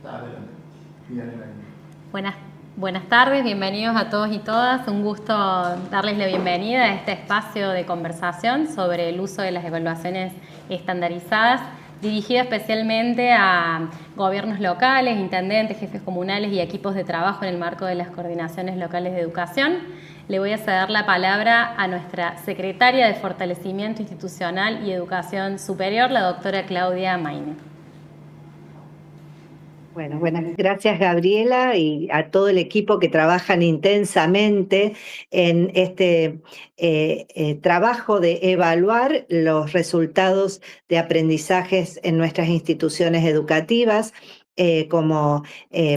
Adelante. Bien, Buenas, buenas tardes, bienvenidos a todos y todas. Un gusto darles la bienvenida a este espacio de conversación sobre el uso de las evaluaciones estandarizadas, dirigido especialmente a gobiernos locales, intendentes, jefes comunales y equipos de trabajo en el marco de las coordinaciones locales de educación. Le voy a ceder la palabra a nuestra secretaria de Fortalecimiento Institucional y Educación Superior, la doctora Claudia Maine. Bueno, buenas gracias Gabriela y a todo el equipo que trabajan intensamente en este trabajo de evaluar los resultados de aprendizajes en nuestras instituciones educativas. Como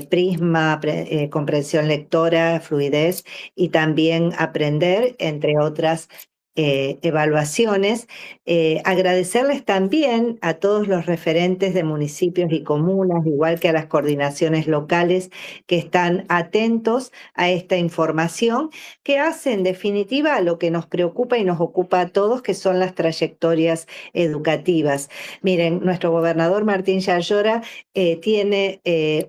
Prisma, comprensión lectora, fluidez y también aprender, entre otras evaluaciones. Agradecerles también a todos los referentes de municipios y comunas, igual que a las coordinaciones locales que están atentos a esta información, que hace en definitiva lo que nos preocupa y nos ocupa a todos, que son las trayectorias educativas. Miren, nuestro gobernador Martín Yayora tiene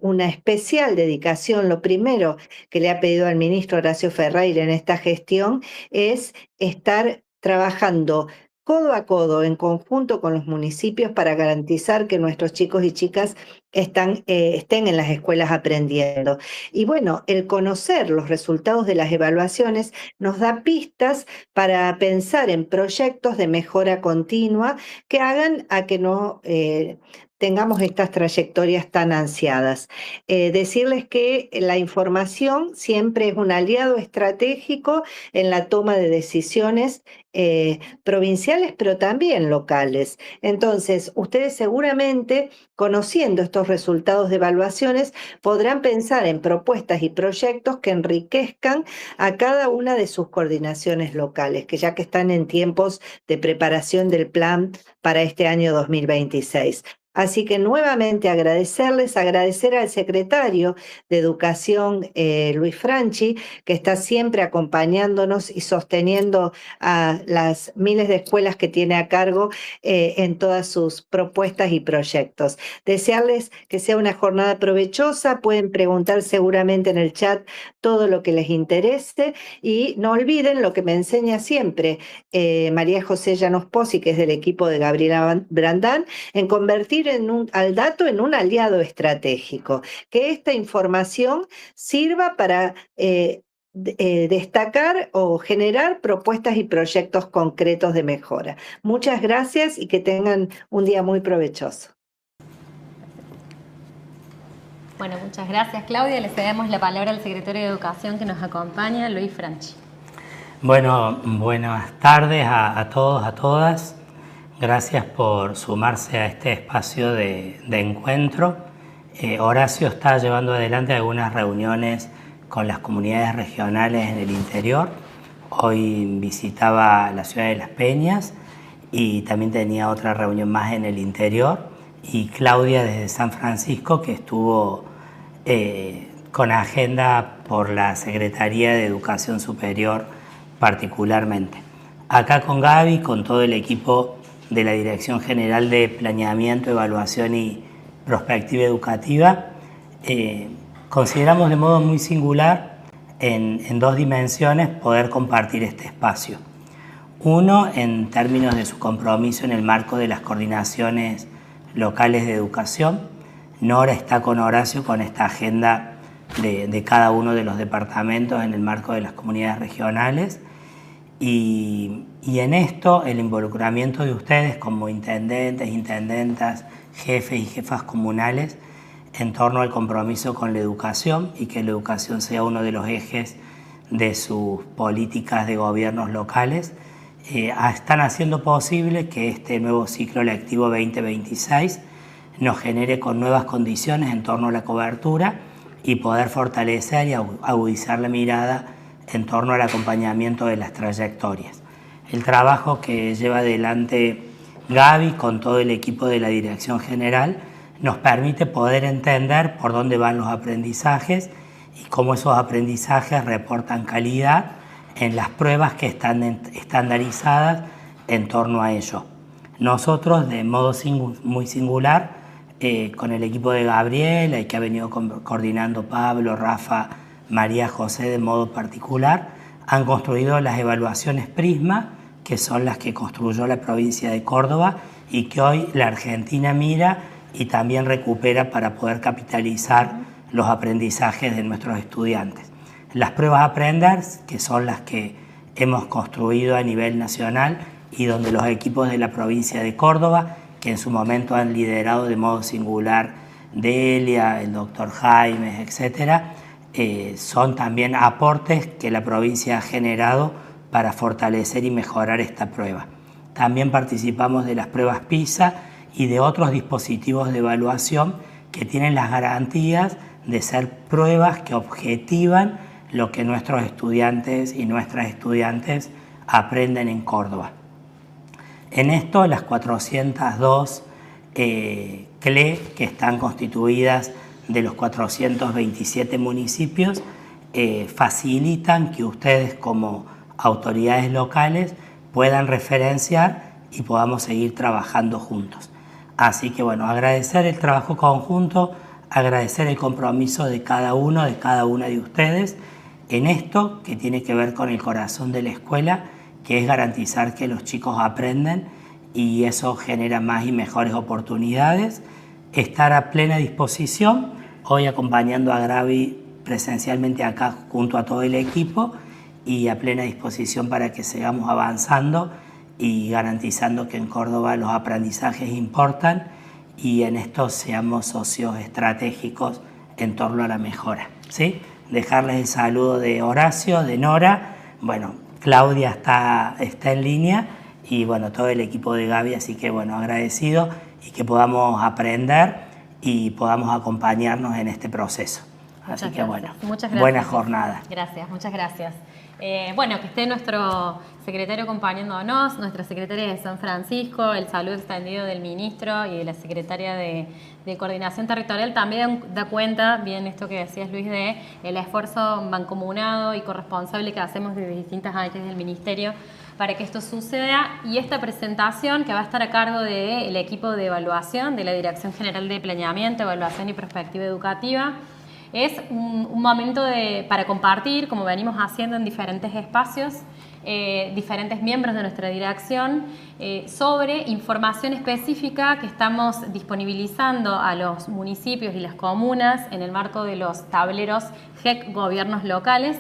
una especial dedicación. Lo primero que le ha pedido al ministro Horacio Ferreira en esta gestión es estar trabajando codo a codo en conjunto con los municipios para garantizar que nuestros chicos y chicas estén en las escuelas aprendiendo. Y bueno, el conocer los resultados de las evaluaciones nos da pistas para pensar en proyectos de mejora continua que hagan a que no tengamos estas trayectorias tan ansiadas. Decirles que la información siempre es un aliado estratégico en la toma de decisiones provinciales, pero también locales. Entonces, ustedes seguramente, conociendo estos resultados de evaluaciones, podrán pensar en propuestas y proyectos que enriquezcan a cada una de sus coordinaciones locales, que ya que están en tiempos de preparación del plan para este año 2026. Así que nuevamente agradecer al secretario de Educación, Luis Franchi, que está siempre acompañándonos y sosteniendo a las miles de escuelas que tiene a cargo en todas sus propuestas y proyectos. Desearles que sea una jornada provechosa, pueden preguntar seguramente en el chat todo lo que les interese y no olviden lo que me enseña siempre María José Llanos Pozzi, que es del equipo de Gabriela Brandán, en convertir al dato en un aliado estratégico, que esta información sirva para destacar o generar propuestas y proyectos concretos de mejora. Muchas gracias y que tengan un día muy provechoso. Bueno, muchas gracias Claudia. Le cedemos la palabra al secretario de Educación que nos acompaña, Luis Franchi. Bueno, buenas tardes a todos, a todas. Gracias por sumarse a este espacio de encuentro. Horacio está llevando adelante algunas reuniones con las comunidades regionales en el interior. Hoy visitaba la ciudad de Las Peñas y también tenía otra reunión más en el interior. Y Claudia desde San Francisco, que estuvo con agenda por la Secretaría de Educación Superior particularmente. Acá con Gaby, con todo el equipo de la Dirección General de Planeamiento, Evaluación y Prospectiva Educativa, consideramos de modo muy singular en dos dimensiones poder compartir este espacio. Uno, en términos de su compromiso en el marco de las coordinaciones locales de educación. Nora está con Horacio con esta agenda de cada uno de los departamentos en el marco de las comunidades regionales. Y en esto el involucramiento de ustedes como intendentes, intendentas, jefes y jefas comunales en torno al compromiso con la educación y que la educación sea uno de los ejes de sus políticas de gobiernos locales, están haciendo posible que este nuevo ciclo lectivo 2026 nos genere con nuevas condiciones en torno a la cobertura y poder fortalecer y agudizar la mirada en torno al acompañamiento de las trayectorias. El trabajo que lleva adelante Gaby con todo el equipo de la Dirección General nos permite poder entender por dónde van los aprendizajes y cómo esos aprendizajes reportan calidad en las pruebas que están estandarizadas en torno a ello. Nosotros, de modo muy singular, con el equipo de Gabriela y que ha venido coordinando Pablo, Rafa, María José de modo particular, han construido las evaluaciones Prisma, que son las que construyó la provincia de Córdoba y que hoy la Argentina mira y también recupera para poder capitalizar los aprendizajes de nuestros estudiantes. Las pruebas Aprender, que son las que hemos construido a nivel nacional y donde los equipos de la provincia de Córdoba, que en su momento han liderado de modo singular Delia, el doctor Jaime, etcétera, son también aportes que la provincia ha generado para fortalecer y mejorar esta prueba. También participamos de las pruebas PISA y de otros dispositivos de evaluación que tienen las garantías de ser pruebas que objetivan lo que nuestros estudiantes y nuestras estudiantes aprenden en Córdoba. En esto, las 402 CLE que están constituidas de los 427 municipios facilitan que ustedes como autoridades locales puedan referenciar y podamos seguir trabajando juntos. Así que bueno, agradecer el trabajo conjunto, agradecer el compromiso de cada uno, de cada una de ustedes en esto que tiene que ver con el corazón de la escuela, que es garantizar que los chicos aprenden y eso genera más y mejores oportunidades. Estar a plena disposición, hoy acompañando a Gravi presencialmente acá junto a todo el equipo y a plena disposición para que sigamos avanzando y garantizando que en Córdoba los aprendizajes importan y en esto seamos socios estratégicos en torno a la mejora, ¿sí? Dejarles el saludo de Horacio, de Nora, bueno, Claudia está en línea y bueno, todo el equipo de Gaby, así que bueno, agradecido y que podamos aprender y podamos acompañarnos en este proceso. Así que bueno, buena jornada. Gracias, muchas gracias. Bueno, que esté nuestro secretario acompañándonos, nuestra secretaria de San Francisco, el saludo extendido del ministro y de la secretaria de Coordinación Territorial también da cuenta, bien esto que decías Luis, de el esfuerzo mancomunado y corresponsable que hacemos desde distintas áreas del ministerio para que esto suceda y esta presentación que va a estar a cargo del equipo de evaluación de la Dirección General de Planeamiento, Evaluación y Perspectiva Educativa. Es un momento para compartir, como venimos haciendo en diferentes espacios, diferentes miembros de nuestra dirección, sobre información específica que estamos disponibilizando a los municipios y las comunas en el marco de los tableros GEC Gobiernos Locales,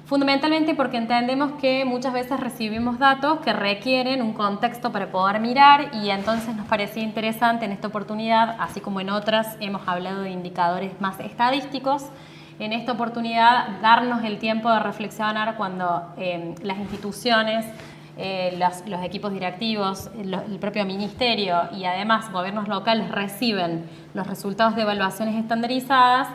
fundamentalmente porque entendemos que muchas veces recibimos datos que requieren un contexto para poder mirar y entonces nos parecía interesante en esta oportunidad, así como en otras hemos hablado de indicadores más estadísticos, en esta oportunidad darnos el tiempo de reflexionar cuando las instituciones, los equipos directivos, el propio ministerio y además gobiernos locales reciben los resultados de evaluaciones estandarizadas.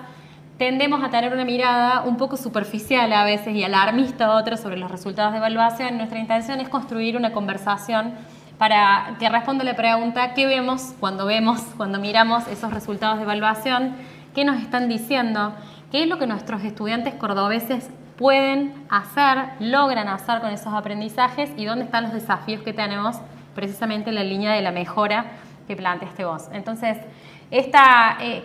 Tendemos a tener una mirada un poco superficial a veces y alarmista a otros sobre los resultados de evaluación. Nuestra intención es construir una conversación para que responda la pregunta ¿qué vemos cuando miramos esos resultados de evaluación? ¿Qué nos están diciendo? ¿Qué es lo que nuestros estudiantes cordobeses pueden hacer, logran hacer con esos aprendizajes y dónde están los desafíos que tenemos precisamente en la línea de la mejora que planteaste vos? Entonces,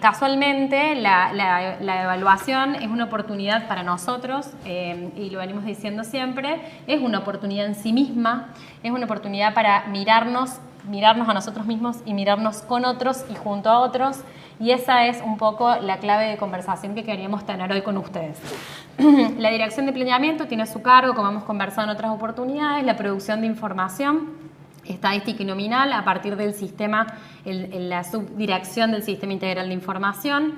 casualmente la evaluación es una oportunidad para nosotros y lo venimos diciendo siempre, es una oportunidad en sí misma, es una oportunidad para mirarnos a nosotros mismos y mirarnos con otros y junto a otros y esa es un poco la clave de conversación que queríamos tener hoy con ustedes. La Dirección de Planeamiento tiene a su cargo, como hemos conversado en otras oportunidades, la producción de información estadística y nominal a partir del sistema, la subdirección del Sistema Integral de Información.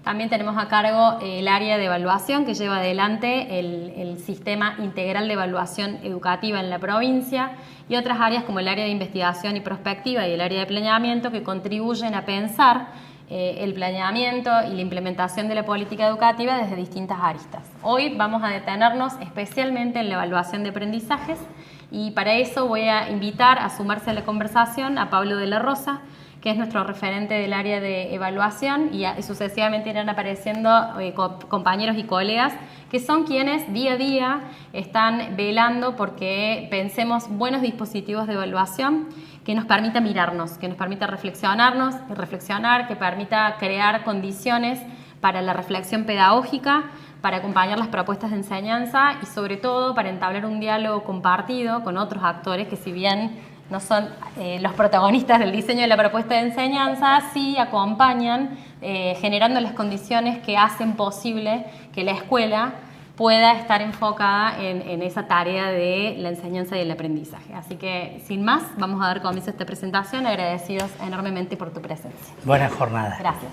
También tenemos a cargo el área de evaluación que lleva adelante el Sistema Integral de Evaluación Educativa en la provincia y otras áreas como el área de investigación y prospectiva y el área de planeamiento que contribuyen a pensar el planeamiento y la implementación de la política educativa desde distintas aristas. Hoy vamos a detenernos especialmente en la evaluación de aprendizajes Y para eso voy a invitar a sumarse a la conversación a Pablo de la Rosa, que es nuestro referente del área de evaluación, y sucesivamente irán apareciendo compañeros y colegas que son quienes día a día están velando porque pensemos buenos dispositivos de evaluación que nos permita mirarnos, que nos permita reflexionar, que permita crear condiciones para la reflexión pedagógica, para acompañar las propuestas de enseñanza y sobre todo para entablar un diálogo compartido con otros actores que, si bien no son los protagonistas del diseño de la propuesta de enseñanza, sí acompañan generando las condiciones que hacen posible que la escuela pueda estar enfocada en esa tarea de la enseñanza y el aprendizaje. Así que, sin más, vamos a dar comienzo a esta presentación, agradecidos enormemente por tu presencia. Buena jornada. Gracias.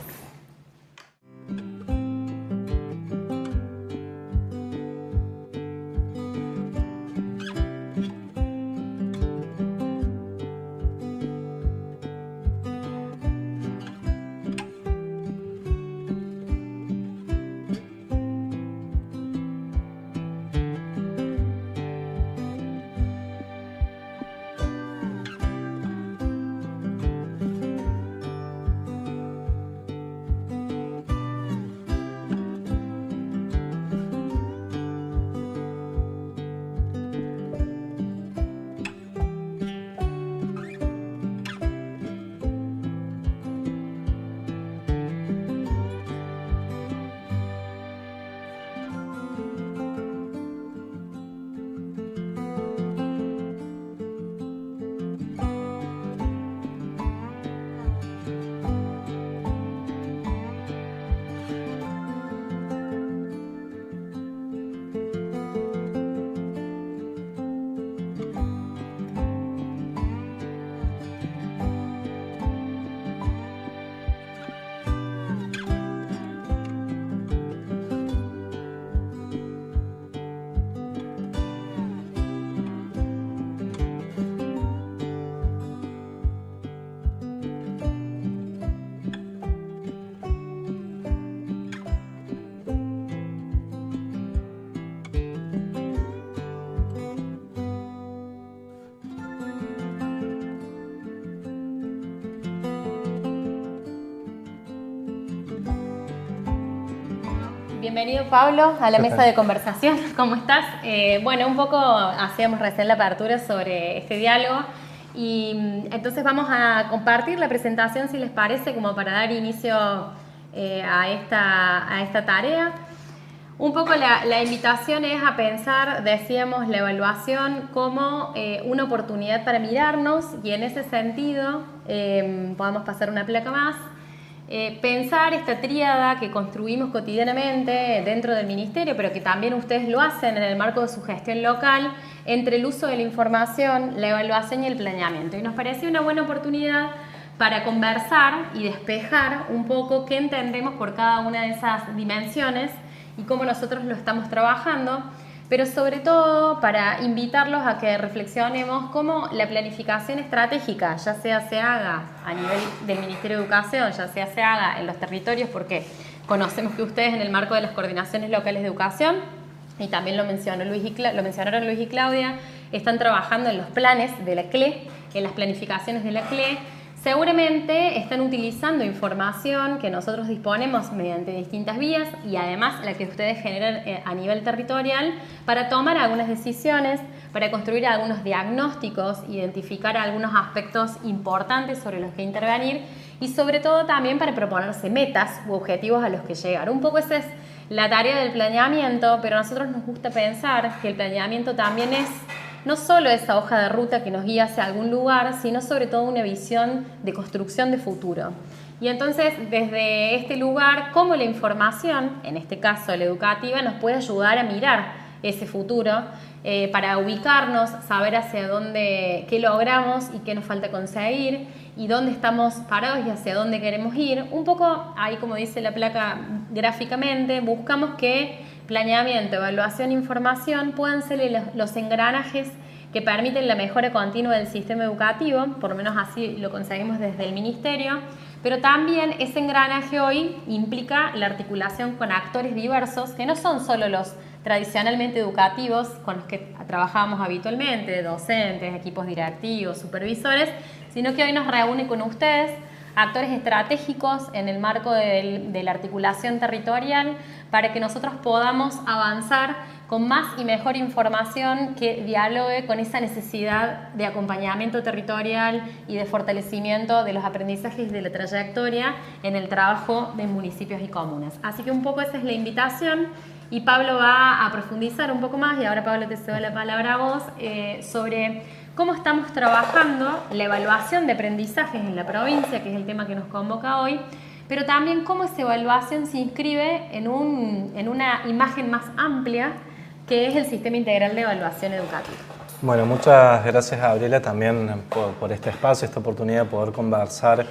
Bienvenido, Pablo, a la mesa de conversación. ¿Cómo estás? Bueno, un poco hacíamos recién la apertura sobre este diálogo y entonces vamos a compartir la presentación, si les parece, como para dar inicio a esta tarea. Un poco la invitación es a pensar, decíamos, la evaluación como una oportunidad para mirarnos y en ese sentido, podemos pasar una placa más, pensar esta tríada que construimos cotidianamente dentro del ministerio, pero que también ustedes lo hacen en el marco de su gestión local, entre el uso de la información, la evaluación y el planeamiento. Y nos pareció una buena oportunidad para conversar y despejar un poco qué entendemos por cada una de esas dimensiones y cómo nosotros lo estamos trabajando, pero sobre todo para invitarlos a que reflexionemos cómo la planificación estratégica, ya sea se haga a nivel del Ministerio de Educación, ya sea se haga en los territorios, porque conocemos que ustedes en el marco de las coordinaciones locales de educación, y también lo mencionaron Luis y Claudia, están trabajando en los planes de la CLE, en las planificaciones de la CLE. Seguramente están utilizando información que nosotros disponemos mediante distintas vías y además la que ustedes generan a nivel territorial para tomar algunas decisiones, para construir algunos diagnósticos, identificar algunos aspectos importantes sobre los que intervenir y sobre todo también para proponerse metas u objetivos a los que llegar. Un poco esa es la tarea del planeamiento, pero a nosotros nos gusta pensar que el planeamiento también es no solo esa hoja de ruta que nos guía hacia algún lugar, sino sobre todo una visión de construcción de futuro. Y entonces, desde este lugar, cómo la información, en este caso la educativa, nos puede ayudar a mirar ese futuro, para ubicarnos, saber hacia dónde, qué logramos y qué nos falta conseguir, y dónde estamos parados y hacia dónde queremos ir. Un poco, ahí como dice la placa gráficamente, buscamos que planeamiento, evaluación e información puedan ser los engranajes que permiten la mejora continua del sistema educativo, por lo menos así lo conseguimos desde el Ministerio, pero también ese engranaje hoy implica la articulación con actores diversos, que no son solo los tradicionalmente educativos con los que trabajábamos habitualmente, docentes, equipos directivos, supervisores, sino que hoy nos reúne con ustedes, actores estratégicos en el marco de la articulación territorial, para que nosotros podamos avanzar con más y mejor información que dialogue con esa necesidad de acompañamiento territorial y de fortalecimiento de los aprendizajes de la trayectoria en el trabajo de municipios y comunas. Así que un poco esa es la invitación, y Pablo va a profundizar un poco más, y ahora Pablo te cedo la palabra a vos, sobre cómo estamos trabajando la evaluación de aprendizajes en la provincia, que es el tema que nos convoca hoy, pero también cómo esa evaluación se inscribe en una imagen más amplia, que es el Sistema Integral de Evaluación Educativa. Bueno, muchas gracias, Gabriela, también por este espacio, esta oportunidad de poder conversar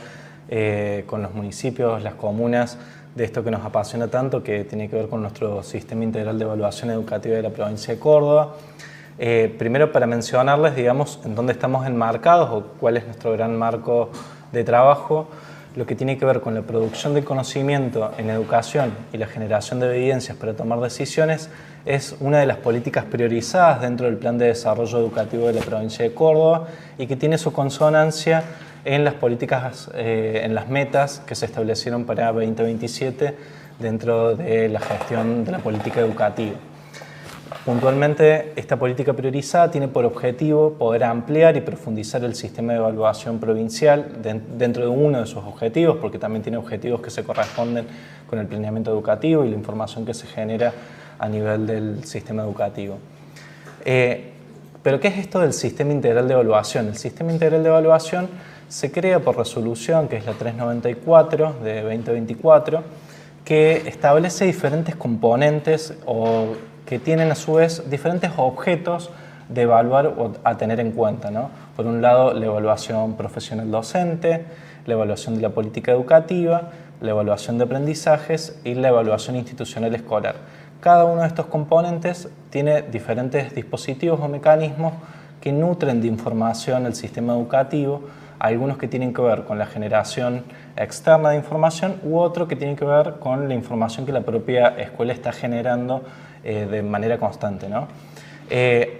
con los municipios, las comunas, de esto que nos apasiona tanto, que tiene que ver con nuestro Sistema Integral de Evaluación Educativa de la provincia de Córdoba. Primero, para mencionarles, digamos, en dónde estamos enmarcados o cuál es nuestro gran marco de trabajo, lo que tiene que ver con la producción de conocimiento en educación y la generación de evidencias para tomar decisiones, es una de las políticas priorizadas dentro del Plan de Desarrollo Educativo de la provincia de Córdoba y que tiene su consonancia en las políticas, en las metas que se establecieron para 2027 dentro de la gestión de la política educativa. Puntualmente, esta política priorizada tiene por objetivo poder ampliar y profundizar el sistema de evaluación provincial dentro de uno de sus objetivos, porque también tiene objetivos que se corresponden con el planeamiento educativo y la información que se genera a nivel del sistema educativo. Pero ¿qué es esto del Sistema Integral de Evaluación? El Sistema Integral de Evaluación se crea por resolución, que es la 394 de 2024, que establece diferentes componentes o que tienen a su vez diferentes objetos de evaluar o a tener en cuenta, ¿no? Por un lado, la evaluación profesional docente, la evaluación de la política educativa, la evaluación de aprendizajes y la evaluación institucional escolar. Cada uno de estos componentes tiene diferentes dispositivos o mecanismos que nutren de información el sistema educativo, algunos que tienen que ver con la generación externa de información u otro que tienen que ver con la información que la propia escuela está generando de manera constante, ¿no?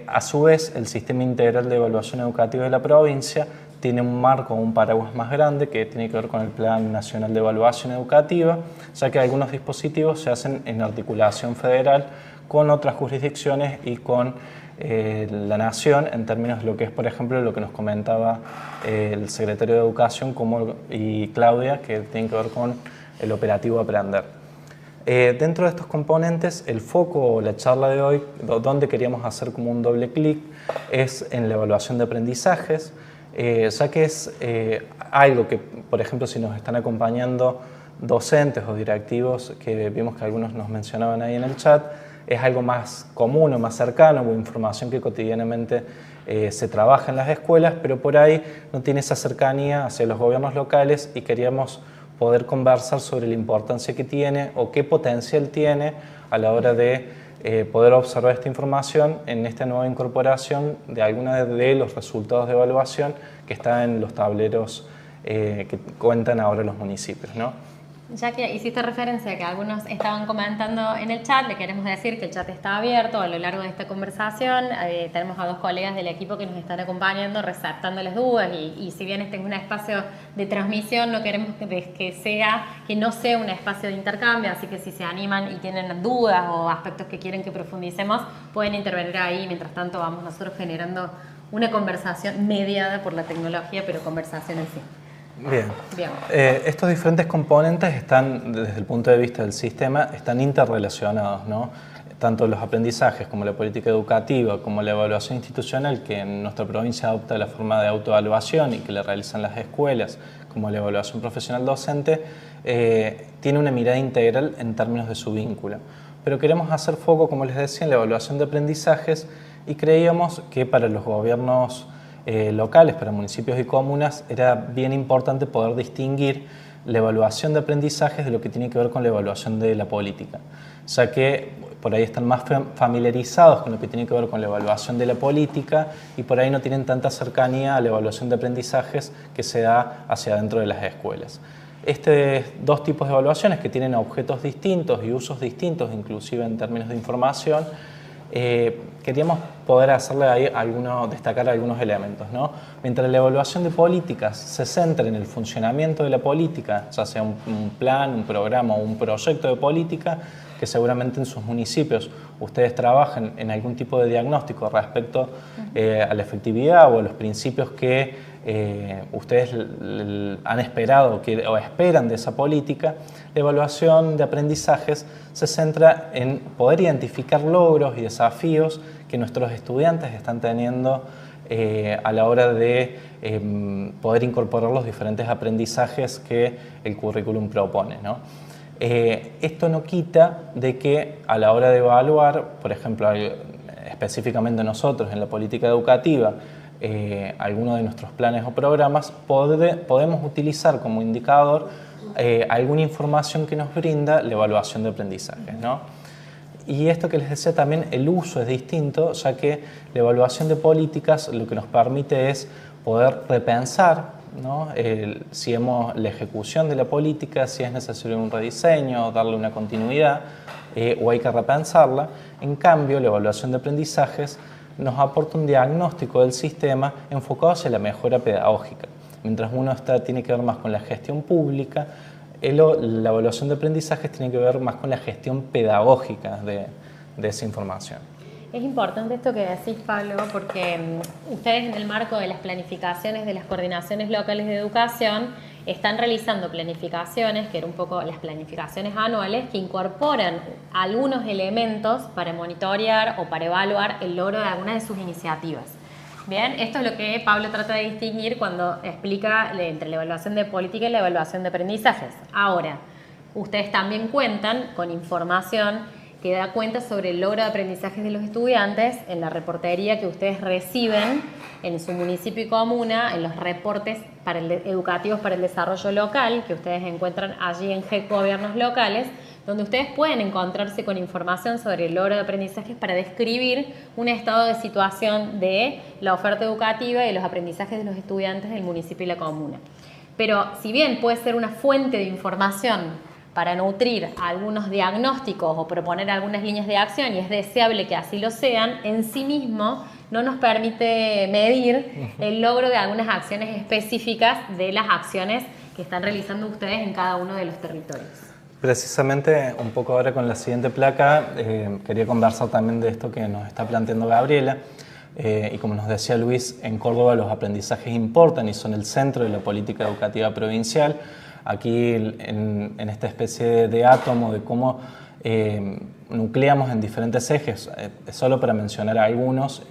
A su vez, el Sistema Integral de Evaluación Educativa de la provincia tiene un marco, un paraguas más grande que tiene que ver con el Plan Nacional de Evaluación Educativa, ya que algunos dispositivos se hacen en articulación federal con otras jurisdicciones y con la Nación, en términos de lo que es, por ejemplo, lo que nos comentaba el secretario de Educación y Claudia, que tiene que ver con el operativo Aprender. Dentro de estos componentes, el foco o la charla de hoy, donde queríamos hacer como un doble clic, es en la evaluación de aprendizajes, ya que es algo que, por ejemplo, si nos están acompañando docentes o directivos, que vimos que algunos nos mencionaban ahí en el chat, es algo más común o más cercano, o información que cotidianamente se trabaja en las escuelas, pero por ahí no tiene esa cercanía hacia los gobiernos locales y queríamos poder conversar sobre la importancia que tiene o qué potencial tiene a la hora de poder observar esta información en esta nueva incorporación de algunos de los resultados de evaluación que están en los tableros que cuentan ahora los municipios, ¿no? Ya que hiciste referencia a que algunos estaban comentando en el chat, le queremos decir que el chat está abierto a lo largo de esta conversación. Tenemos a dos colegas del equipo que nos están acompañando, resaltando las dudas y si bien este es un espacio de transmisión, no queremos que no sea un espacio de intercambio, así que si se animan y tienen dudas o aspectos que quieren que profundicemos, pueden intervenir ahí. Mientras tanto, vamos nosotros generando una conversación mediada por la tecnología, pero conversación en sí. Bien. Estos diferentes componentes están, desde el punto de vista del sistema, están interrelacionados, ¿no? Tanto los aprendizajes como la política educativa, como la evaluación institucional, que en nuestra provincia adopta la forma de autoevaluación y que la realizan las escuelas, como la evaluación profesional docente, tiene una mirada integral en términos de su vínculo. Pero queremos hacer foco, como les decía, en la evaluación de aprendizajes y creíamos que para los gobiernos locales, para municipios y comunas, era bien importante poder distinguir la evaluación de aprendizajes de lo que tiene que ver con la evaluación de la política, ya que por ahí están más familiarizados con lo que tiene que ver con la evaluación de la política y por ahí no tienen tanta cercanía a la evaluación de aprendizajes que se da hacia adentro de las escuelas. dos tipos de evaluaciones que tienen objetos distintos y usos distintos, inclusive en términos de información, queríamos poder hacerle ahí destacar algunos elementos, ¿no? Mientras la evaluación de políticas se centra en el funcionamiento de la política, ya sea un plan, un programa o un proyecto de política, que seguramente en sus municipios ustedes trabajan en algún tipo de diagnóstico respecto a la efectividad o a los principios que ustedes han esperado o esperan de esa política. La evaluación de aprendizajes se centra en poder identificar logros y desafíos que nuestros estudiantes están teniendo a la hora de poder incorporar los diferentes aprendizajes que el currículum propone, ¿no? Esto no quita de que a la hora de evaluar, por ejemplo, específicamente nosotros en la política educativa, algunos de nuestros planes o programas, podemos utilizar como indicador alguna información que nos brinda la evaluación de aprendizajes, ¿no? Y esto que les decía también, el uso es distinto, ya que la evaluación de políticas lo que nos permite es poder repensar, ¿no? La ejecución de la política, si es necesario un rediseño, darle una continuidad o hay que repensarla. En cambio, la evaluación de aprendizajes nos aporta un diagnóstico del sistema enfocado hacia la mejora pedagógica. Mientras uno tiene que ver más con la gestión pública, la evaluación de aprendizajes tiene que ver más con la gestión pedagógica de esa información. Es importante esto que decís, Pablo, porque ustedes en el marco de las planificaciones de las coordinaciones locales de educación están realizando planificaciones, que eran un poco las planificaciones anuales, que incorporan algunos elementos para monitorear o para evaluar el logro de algunas de sus iniciativas. Bien, esto es lo que Pablo trata de distinguir cuando explica entre la evaluación de política y la evaluación de aprendizajes. Ahora, ustedes también cuentan con información que da cuenta sobre el logro de aprendizajes de los estudiantes en la reportería que ustedes reciben en su municipio y comuna, en los reportes educativos para el desarrollo local que ustedes encuentran allí en GEC Gobiernos Locales, donde ustedes pueden encontrarse con información sobre el logro de aprendizajes para describir un estado de situación de la oferta educativa y los aprendizajes de los estudiantes del municipio y la comuna. Pero si bien puede ser una fuente de información para nutrir algunos diagnósticos o proponer algunas líneas de acción, y es deseable que así lo sean, en sí mismo no nos permite medir el logro de algunas acciones específicas de las acciones que están realizando ustedes en cada uno de los territorios. Precisamente, un poco ahora con la siguiente placa, quería conversar también de esto que nos está planteando Gabriela. Y como nos decía Luis, en Córdoba los aprendizajes importan y son el centro de la política educativa provincial. Aquí en esta especie de átomo de cómo nucleamos en diferentes ejes, solo para mencionar algunos,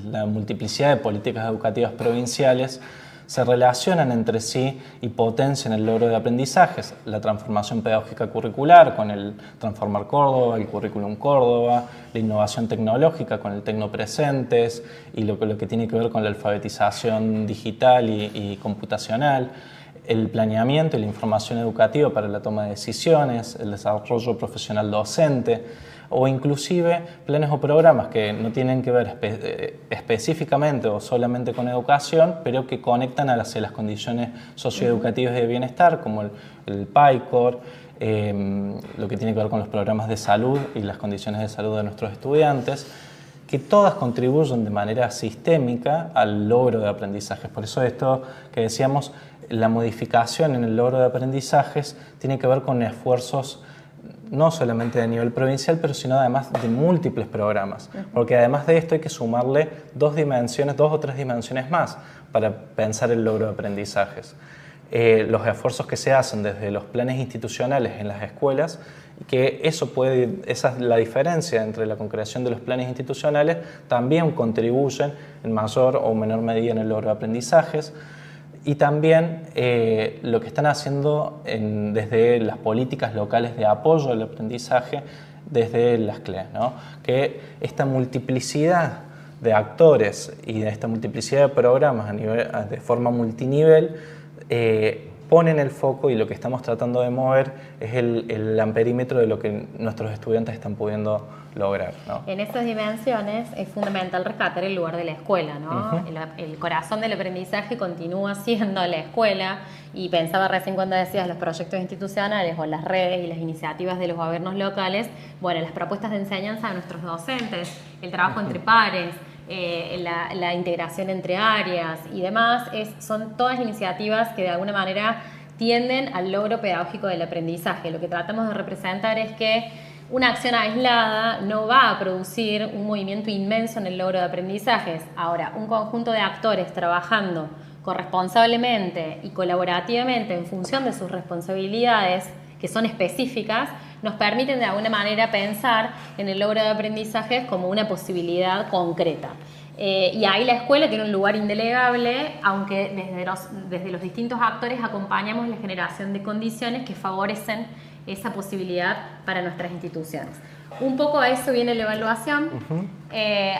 la multiplicidad de políticas educativas provinciales se relacionan entre sí y potencian el logro de aprendizajes. La transformación pedagógica curricular con el Transformar Córdoba, el Currículum Córdoba, la innovación tecnológica con el Tecnopresentes y lo que tiene que ver con la alfabetización digital y computacional, el planeamiento y la información educativa para la toma de decisiones, el desarrollo profesional docente o inclusive planes o programas que no tienen que ver específicamente o solamente con educación, pero que conectan hacia las condiciones socioeducativas de bienestar, como el PAICOR, lo que tiene que ver con los programas de salud y las condiciones de salud de nuestros estudiantes, que todas contribuyen de manera sistémica al logro de aprendizajes. Por eso esto que decíamos, la modificación en el logro de aprendizajes tiene que ver con esfuerzos no solamente de nivel provincial, pero sino además de múltiples programas. Porque además de esto hay que sumarle dos o tres dimensiones más para pensar el logro de aprendizajes. Los esfuerzos que se hacen desde los planes institucionales en las escuelas, que esa es la diferencia entre la concreción de los planes institucionales, también contribuyen en mayor o menor medida en el logro de aprendizajes. Y también lo que están haciendo desde las políticas locales de apoyo al aprendizaje, desde las CLE, ¿no? Que esta multiplicidad de actores y de esta multiplicidad de programas de forma multinivel ponen el foco y lo que estamos tratando de mover es el amperímetro de lo que nuestros estudiantes están pudiendo lograr, ¿no? En esas dimensiones es fundamental rescatar el lugar de la escuela, ¿no? El corazón del aprendizaje continúa siendo la escuela, y pensaba recién cuando decías los proyectos institucionales o las redes y las iniciativas de los gobiernos locales, bueno, las propuestas de enseñanza de nuestros docentes, el trabajo entre pares, la integración entre áreas y demás, son todas iniciativas que de alguna manera tienden al logro pedagógico del aprendizaje. Lo que tratamos de representar es que una acción aislada no va a producir un movimiento inmenso en el logro de aprendizajes. Ahora, un conjunto de actores trabajando corresponsablemente y colaborativamente en función de sus responsabilidades, que son específicas, nos permiten de alguna manera pensar en el logro de aprendizajes como una posibilidad concreta. Y ahí la escuela tiene un lugar indelegable, aunque desde los distintos actores acompañamos la generación de condiciones que favorecen esa posibilidad para nuestras instituciones. Un poco a eso viene la evaluación,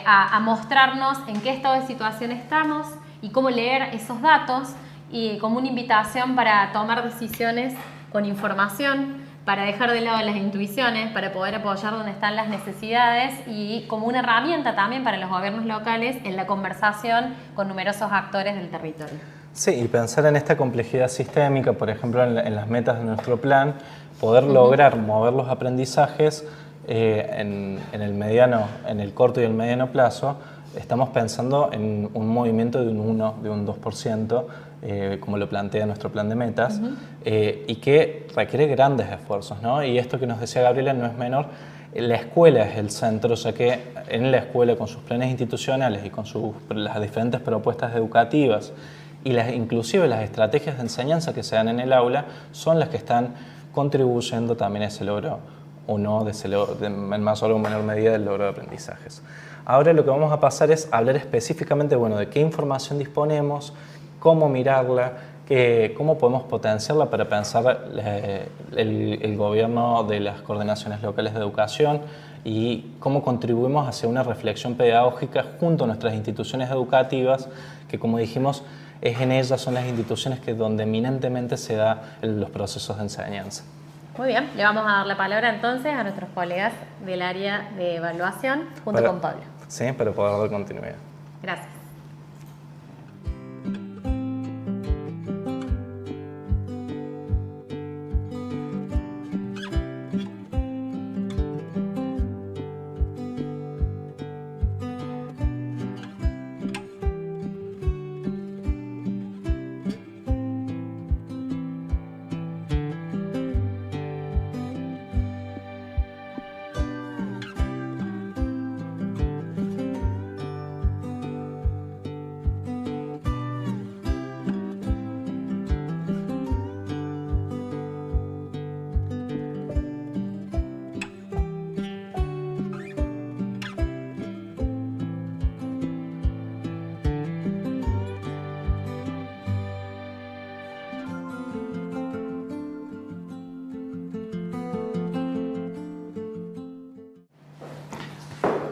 a mostrarnos en qué estado de situación estamos y cómo leer esos datos, y como una invitación para tomar decisiones con información, para dejar de lado las intuiciones, para poder apoyar donde están las necesidades, y como una herramienta también para los gobiernos locales en la conversación con numerosos actores del territorio. Sí, y pensar en esta complejidad sistémica, por ejemplo, en las metas de nuestro plan, poder lograr mover los aprendizajes en el corto y el mediano plazo. Estamos pensando en un movimiento de un 1, de un 2%, como lo plantea nuestro plan de metas, y que requiere grandes esfuerzos, ¿no? Y esto que nos decía Gabriela no es menor. La escuela es el centro, ya que en la escuela, con sus planes institucionales y con las diferentes propuestas educativas y inclusive las estrategias de enseñanza que se dan en el aula, son las que están contribuyendo también a ese logro o no, en mayor o menor medida, del logro de aprendizajes. Ahora lo que vamos a pasar es hablar específicamente, bueno, de qué información disponemos, cómo mirarla, cómo podemos potenciarla para pensar el gobierno de las coordinaciones locales de educación, y cómo contribuimos hacia una reflexión pedagógica junto a nuestras instituciones educativas, que, como dijimos, en ellas son las instituciones donde eminentemente se dan los procesos de enseñanza. Muy bien, le vamos a dar la palabra entonces a nuestros colegas del área de evaluación junto con Pablo. Sí, para poder dar continuidad. Gracias.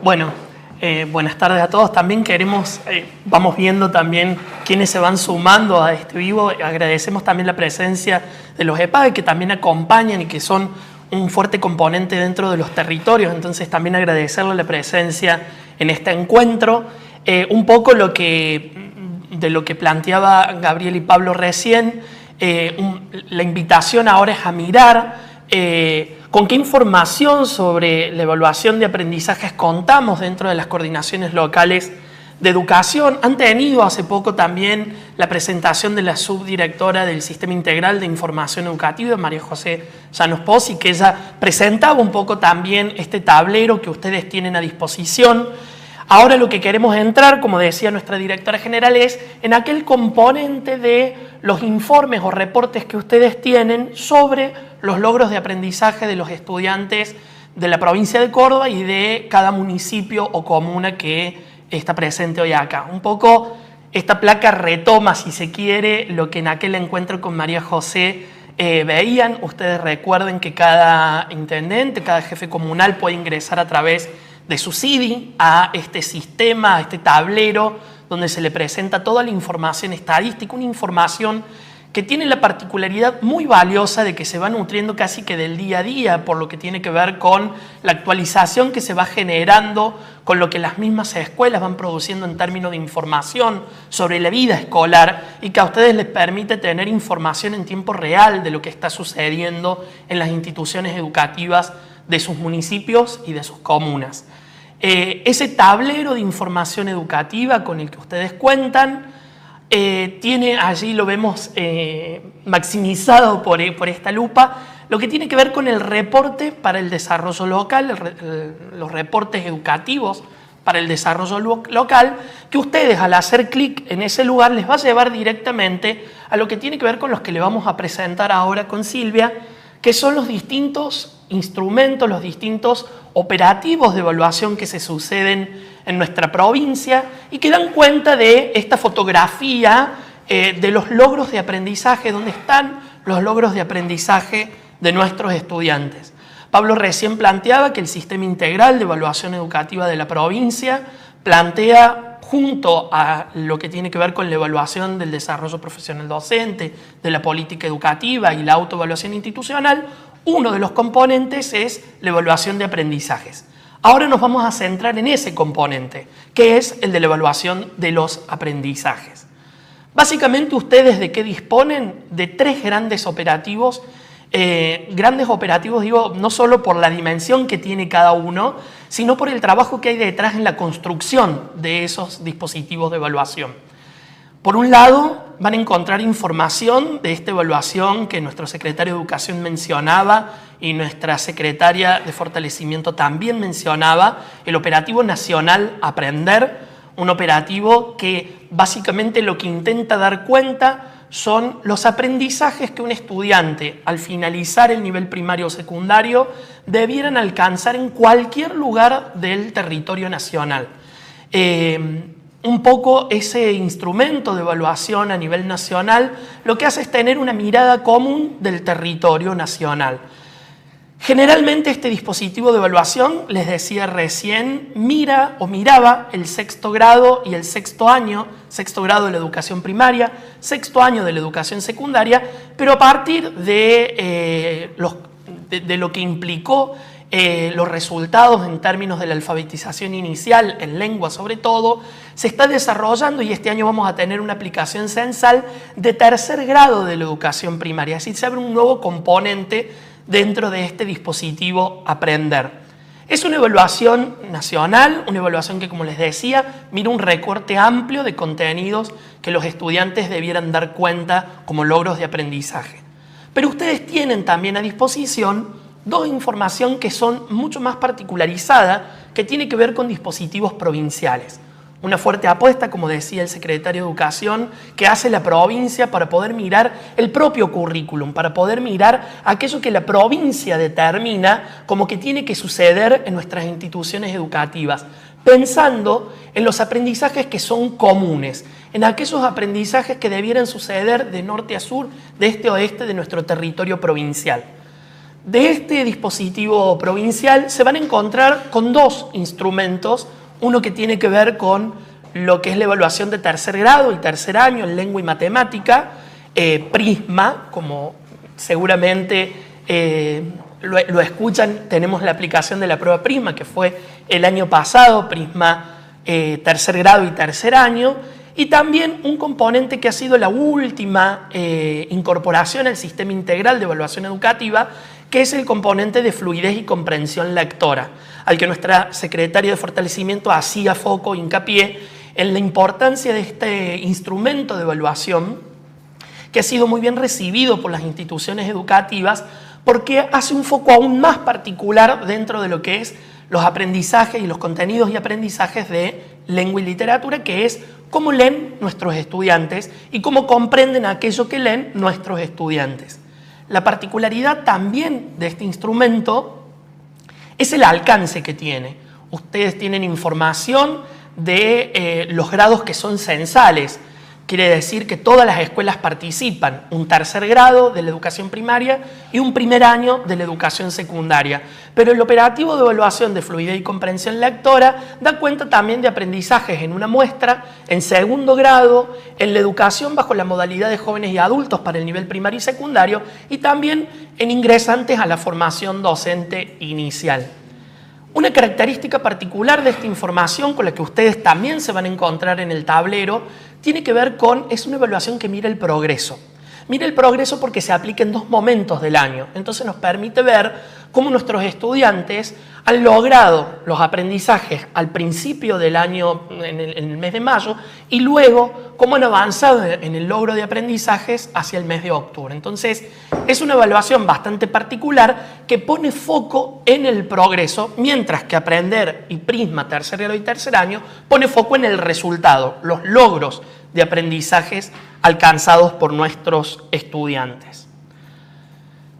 Bueno, buenas tardes a todos. También vamos viendo también quiénes se van sumando a este vivo. Agradecemos también la presencia de los EPAE, que también acompañan y que son un fuerte componente dentro de los territorios. Entonces también agradecerle la presencia en este encuentro. Un poco de lo que planteaba Gabriel y Pablo recién, la invitación ahora es a mirar con qué información sobre la evaluación de aprendizajes contamos dentro de las coordinaciones locales de educación. Han tenido hace poco también la presentación de la subdirectora del Sistema Integral de Información Educativa, María José Llanos Pozzi, que ella presentaba un poco también este tablero que ustedes tienen a disposición. Ahora lo que queremos entrar, como decía nuestra directora general, es en aquel componente de los informes o reportes que ustedes tienen sobre los logros de aprendizaje de los estudiantes de la provincia de Córdoba y de cada municipio o comuna que está presente hoy acá. Un poco esta placa retoma, si se quiere, lo que en aquel encuentro con María José veían. Ustedes recuerden que cada intendente, cada jefe comunal puede ingresar a través de su CIDI a este sistema, a este tablero, donde se le presenta toda la información estadística, una información que tiene la particularidad muy valiosa de que se va nutriendo casi que del día a día, por lo que tiene que ver con la actualización que se va generando con lo que las mismas escuelas van produciendo en términos de información sobre la vida escolar y que a ustedes les permite tener información en tiempo real de lo que está sucediendo en las instituciones educativas de sus municipios y de sus comunas. Ese tablero de información educativa con el que ustedes cuentan tiene, allí lo vemos maximizado por esta lupa, lo que tiene que ver con el reporte para el desarrollo local, los reportes educativos para el desarrollo local, que ustedes al hacer clic en ese lugar les va a llevar directamente a lo que tiene que ver con los que le vamos a presentar ahora con Silvia, que son los distintos instrumentos, los distintos operativos de evaluación que se suceden en nuestra provincia y que dan cuenta de esta fotografía de los logros de aprendizaje, donde están los logros de aprendizaje de nuestros estudiantes. Pablo recién planteaba que el sistema integral de evaluación educativa de la provincia plantea, junto a lo que tiene que ver con la evaluación del desarrollo profesional docente, de la política educativa y la autoevaluación institucional, uno de los componentes es la evaluación de aprendizajes. Ahora nos vamos a centrar en ese componente, que es el de la evaluación de los aprendizajes. Básicamente, ¿ustedes de qué disponen? De tres grandes operativos. Digo, no solo por la dimensión que tiene cada uno, sino por el trabajo que hay detrás en la construcción de esos dispositivos de evaluación. Por un lado, van a encontrar información de esta evaluación que nuestro secretario de Educación mencionaba y nuestra secretaria de Fortalecimiento también mencionaba, el Operativo Nacional Aprender, un operativo que básicamente lo que intenta dar cuenta son los aprendizajes que un estudiante al finalizar el nivel primario o secundario debieran alcanzar en cualquier lugar del territorio nacional. Un poco ese instrumento de evaluación a nivel nacional lo que hace es tener una mirada común del territorio nacional. Generalmente este dispositivo de evaluación, les decía recién, miraba el sexto grado y el sexto grado de la educación primaria, sexto año de la educación secundaria, pero a partir de lo que implicó los resultados en términos de la alfabetización inicial, en lengua sobre todo, se está desarrollando y este año vamos a tener una aplicación censal de tercer grado de la educación primaria, así se abre un nuevo componente dentro de este dispositivo Aprender. Es una evaluación nacional, una evaluación que, como les decía, mira un recorte amplio de contenidos que los estudiantes debieran dar cuenta como logros de aprendizaje. Pero ustedes tienen también a disposición dos información que son mucho más particularizada, que tiene que ver con dispositivos provinciales. Una fuerte apuesta, como decía el secretario de Educación, que hace la provincia para poder mirar el propio currículum, para poder mirar aquello que la provincia determina como que tiene que suceder en nuestras instituciones educativas, pensando en los aprendizajes que son comunes, en aquellos aprendizajes que debieran suceder de norte a sur, de este a oeste de nuestro territorio provincial. De este dispositivo provincial se van a encontrar con dos instrumentos, uno que tiene que ver con lo que es la evaluación de tercer grado y tercer año en lengua y matemática, Prisma, como seguramente lo escuchan, tenemos la aplicación de la prueba Prisma, que fue el año pasado, Prisma tercer grado y tercer año, y también un componente que ha sido la última incorporación al sistema integral de evaluación educativa, que es el componente de fluidez y comprensión lectora, al que nuestra secretaria de Fortalecimiento hacía foco, hincapié en la importancia de este instrumento de evaluación, que ha sido muy bien recibido por las instituciones educativas, porque hace un foco aún más particular dentro de lo que es los aprendizajes y los contenidos y aprendizajes de lengua y literatura, que es cómo leen nuestros estudiantes y cómo comprenden aquello que leen nuestros estudiantes. La particularidad también de este instrumento es el alcance que tiene. Ustedes tienen información de los grados que son censales, Quiere decir que todas las escuelas participan, un tercer grado de la educación primaria y un primer año de la educación secundaria. Pero el operativo de evaluación de fluidez y comprensión lectora da cuenta también de aprendizajes en una muestra, en segundo grado, en la educación bajo la modalidad de jóvenes y adultos para el nivel primario y secundario, y también en ingresantes a la formación docente inicial. Una característica particular de esta información, con la que ustedes también se van a encontrar en el tablero, tiene que ver con, es una evaluación que mira el progreso. Mira el progreso porque se aplica en 2 momentos del año. Entonces nos permite ver cómo nuestros estudiantes han logrado los aprendizajes al principio del año, en el mes de mayo, y luego cómo han avanzado en el logro de aprendizajes hacia el mes de octubre. Entonces, es una evaluación bastante particular que pone foco en el progreso, mientras que Aprender y Prisma, tercer grado y tercer año, pone foco en el resultado, los logros de aprendizajes alcanzados por nuestros estudiantes.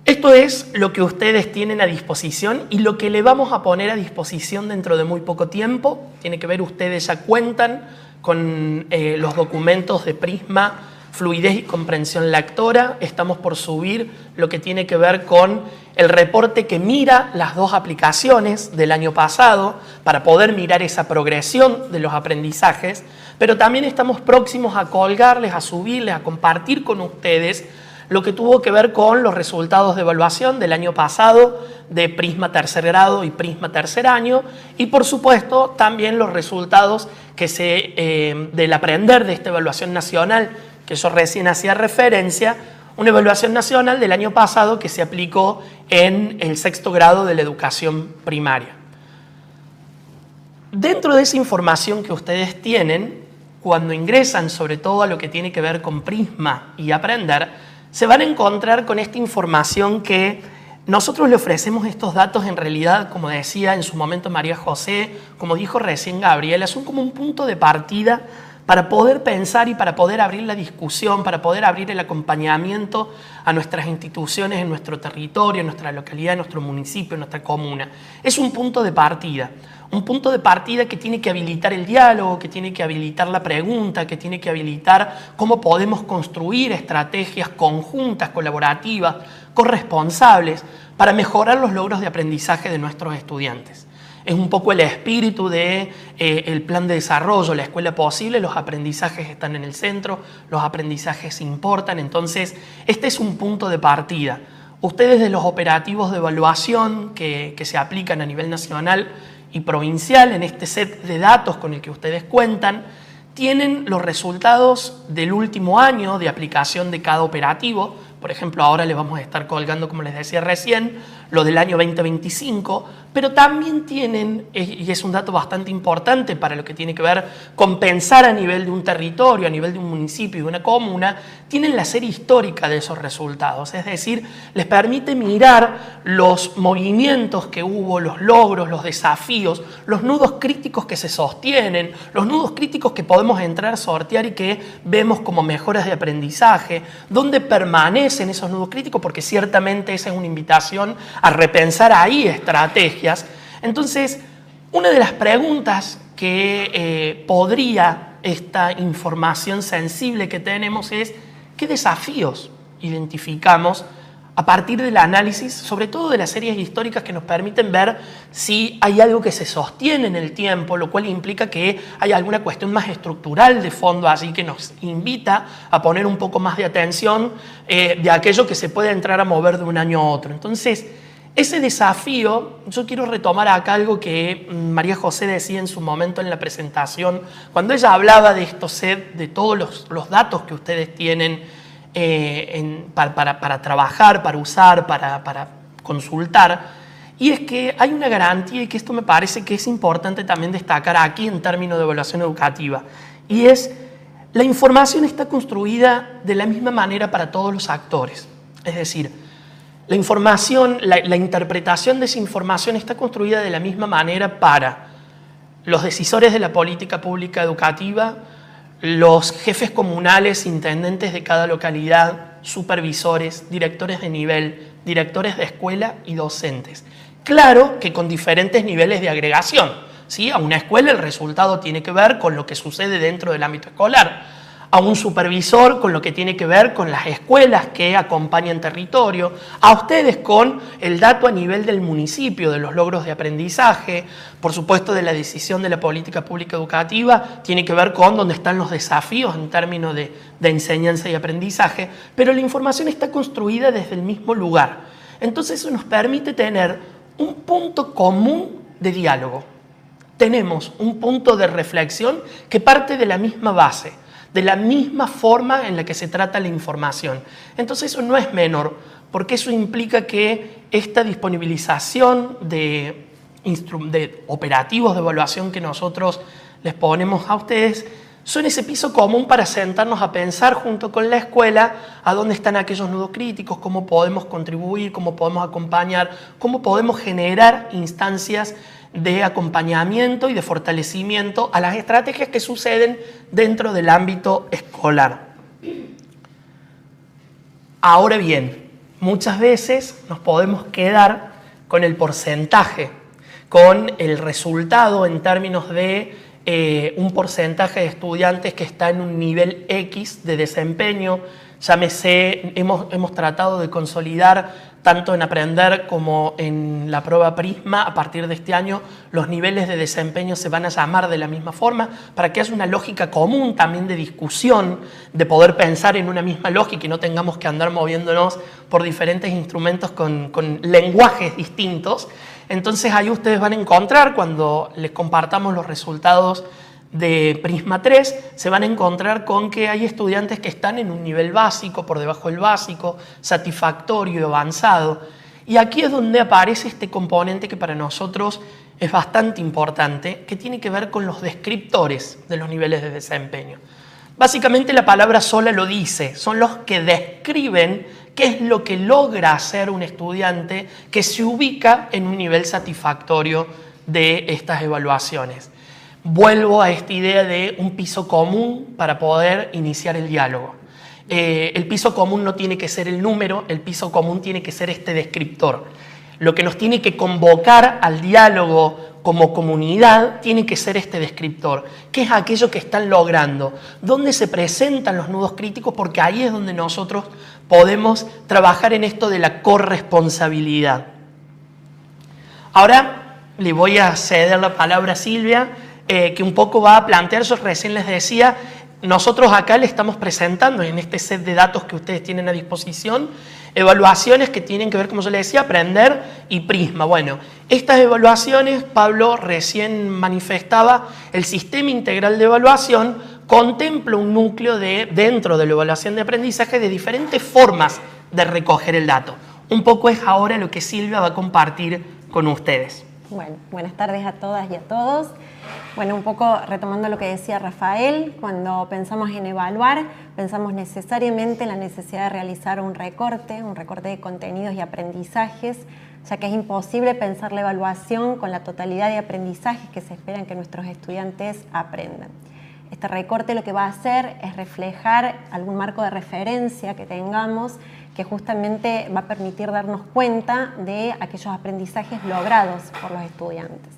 Esto es lo que ustedes tienen a disposición y lo que le vamos a poner a disposición dentro de muy poco tiempo. Tiene que ver, ustedes ya cuentan con los documentos de Prisma, Fluidez y Comprensión Lectora. Estamos por subir lo que tiene que ver con el reporte que mira las 2 aplicaciones del año pasado para poder mirar esa progresión de los aprendizajes, pero también estamos próximos a colgarles, a subirles, a compartir con ustedes lo que tuvo que ver con los resultados de evaluación del año pasado de Prisma tercer grado y Prisma tercer año, y por supuesto también los resultados que del Aprender de esta evaluación nacional que yo recién hacía referencia, una evaluación nacional del año pasado que se aplicó en el sexto grado de la educación primaria. Dentro de esa información que ustedes tienen, cuando ingresan sobre todo a lo que tiene que ver con Prisma y Aprender, se van a encontrar con esta información que nosotros le ofrecemos. Estos datos en realidad, como decía en su momento María José, como dijo recién Gabriela, son como un punto de partida para poder pensar y para poder abrir la discusión, para poder abrir el acompañamiento a nuestras instituciones en nuestro territorio, en nuestra localidad, en nuestro municipio, en nuestra comuna. Es un punto de partida. Un punto de partida que tiene que habilitar el diálogo, que tiene que habilitar la pregunta, que tiene que habilitar cómo podemos construir estrategias conjuntas, colaborativas, corresponsables, para mejorar los logros de aprendizaje de nuestros estudiantes. Es un poco el espíritu del plan de desarrollo, la escuela posible. Los aprendizajes están en el centro, los aprendizajes importan. Entonces, este es un punto de partida. Ustedes, de los operativos de evaluación que se aplican a nivel nacional y provincial, en este set de datos con el que ustedes cuentan, tienen los resultados del último año de aplicación de cada operativo. Por ejemplo, ahora les vamos a estar colgando, como les decía recién, lo del año 2025, pero también tienen, y es un dato bastante importante para lo que tiene que ver con pensar a nivel de un territorio, a nivel de un municipio y de una comuna, tienen la serie histórica de esos resultados. Es decir, les permite mirar los movimientos que hubo, los logros, los desafíos, los nudos críticos que se sostienen, los nudos críticos que podemos entrar a sortear y que vemos como mejoras de aprendizaje, dónde permanecen esos nudos críticos, porque ciertamente esa es una invitación a repensar ahí estrategias. Entonces, una de las preguntas que podría esta información sensible que tenemos es: ¿qué desafíos identificamos a partir del análisis, sobre todo de las series históricas, que nos permiten ver si hay algo que se sostiene en el tiempo, lo cual implica que hay alguna cuestión más estructural de fondo allí que nos invita a poner un poco más de atención de aquello que se puede entrar a mover de un año a otro? Entonces, ese desafío, yo quiero retomar acá algo que María José decía en su momento en la presentación, cuando ella hablaba de estos set, de todos los datos que ustedes tienen para trabajar, para usar, para consultar, y es que hay una garantía, y que esto me parece que es importante también destacar aquí en términos de evaluación educativa, y es: la información está construida de la misma manera para todos los actores. Es decir, la información, la interpretación de esa información está construida de la misma manera para los decisores de la política pública educativa, los jefes comunales, intendentes de cada localidad, supervisores, directores de nivel, directores de escuela y docentes. Claro que con diferentes niveles de agregación, ¿sí? A una escuela el resultado tiene que ver con lo que sucede dentro del ámbito escolar. a un supervisor con lo que tiene que ver con las escuelas que acompañan territorio, a ustedes con el dato a nivel del municipio, de los logros de aprendizaje, por supuesto de la decisión de la política pública educativa, tiene que ver con dónde están los desafíos en términos de enseñanza y aprendizaje, pero la información está construida desde el mismo lugar. Entonces eso nos permite tener un punto común de diálogo. Tenemos un punto de reflexión que parte de la misma base, de la misma forma en la que se trata la información. Entonces eso no es menor, porque eso implica que esta disponibilización de operativos de evaluación que nosotros les ponemos a ustedes son ese piso común para sentarnos a pensar junto con la escuela a dónde están aquellos nudos críticos, cómo podemos contribuir, cómo podemos acompañar, cómo podemos generar instancias de acompañamiento y de fortalecimiento a las estrategias que suceden dentro del ámbito escolar. Ahora bien, muchas veces nos podemos quedar con el porcentaje, con el resultado en términos de un porcentaje de estudiantes que está en un nivel X de desempeño. Llámese, hemos tratado de consolidar tanto en Aprender como en la prueba Prisma. A partir de este año los niveles de desempeño se van a llamar de la misma forma para que haya una lógica común también de discusión, de poder pensar en una misma lógica y no tengamos que andar moviéndonos por diferentes instrumentos con lenguajes distintos. Entonces ahí ustedes van a encontrar, cuando les compartamos los resultados de Prisma 3, se van a encontrar con que hay estudiantes que están en un nivel básico, por debajo del básico, satisfactorio y avanzado. Y aquí es donde aparece este componente que para nosotros es bastante importante, que tiene que ver con los descriptores de los niveles de desempeño. Básicamente la palabra sola lo dice, son los que describen qué es lo que logra hacer un estudiante que se ubica en un nivel satisfactorio de estas evaluaciones. Vuelvo a esta idea de un piso común para poder iniciar el diálogo. El piso común no tiene que ser el número, el piso común tiene que ser este descriptor. Lo que nos tiene que convocar al diálogo como comunidad tiene que ser este descriptor. ¿Qué es aquello que están logrando? ¿Dónde se presentan los nudos críticos? Porque ahí es donde nosotros podemos trabajar en esto de la corresponsabilidad. Ahora le voy a ceder la palabra a Silvia, que un poco va a plantear, yo recién les decía, nosotros acá le estamos presentando en este set de datos que ustedes tienen a disposición, evaluaciones que tienen que ver, como yo les decía, Aprender y Prisma. Bueno, estas evaluaciones, Pablo recién manifestaba, el sistema integral de evaluación contempla un núcleo dentro de la evaluación de aprendizaje de diferentes formas de recoger el dato. Un poco es ahora lo que Silvia va a compartir con ustedes. Bueno, buenas tardes a todas y a todos. Bueno, un poco retomando lo que decía Rafael, cuando pensamos en evaluar, pensamos necesariamente en la necesidad de realizar un recorte de contenidos y aprendizajes, ya que es imposible pensar la evaluación con la totalidad de aprendizajes que se esperan que nuestros estudiantes aprendan. Este recorte lo que va a hacer es reflejar algún marco de referencia que tengamos que justamente va a permitir darnos cuenta de aquellos aprendizajes logrados por los estudiantes.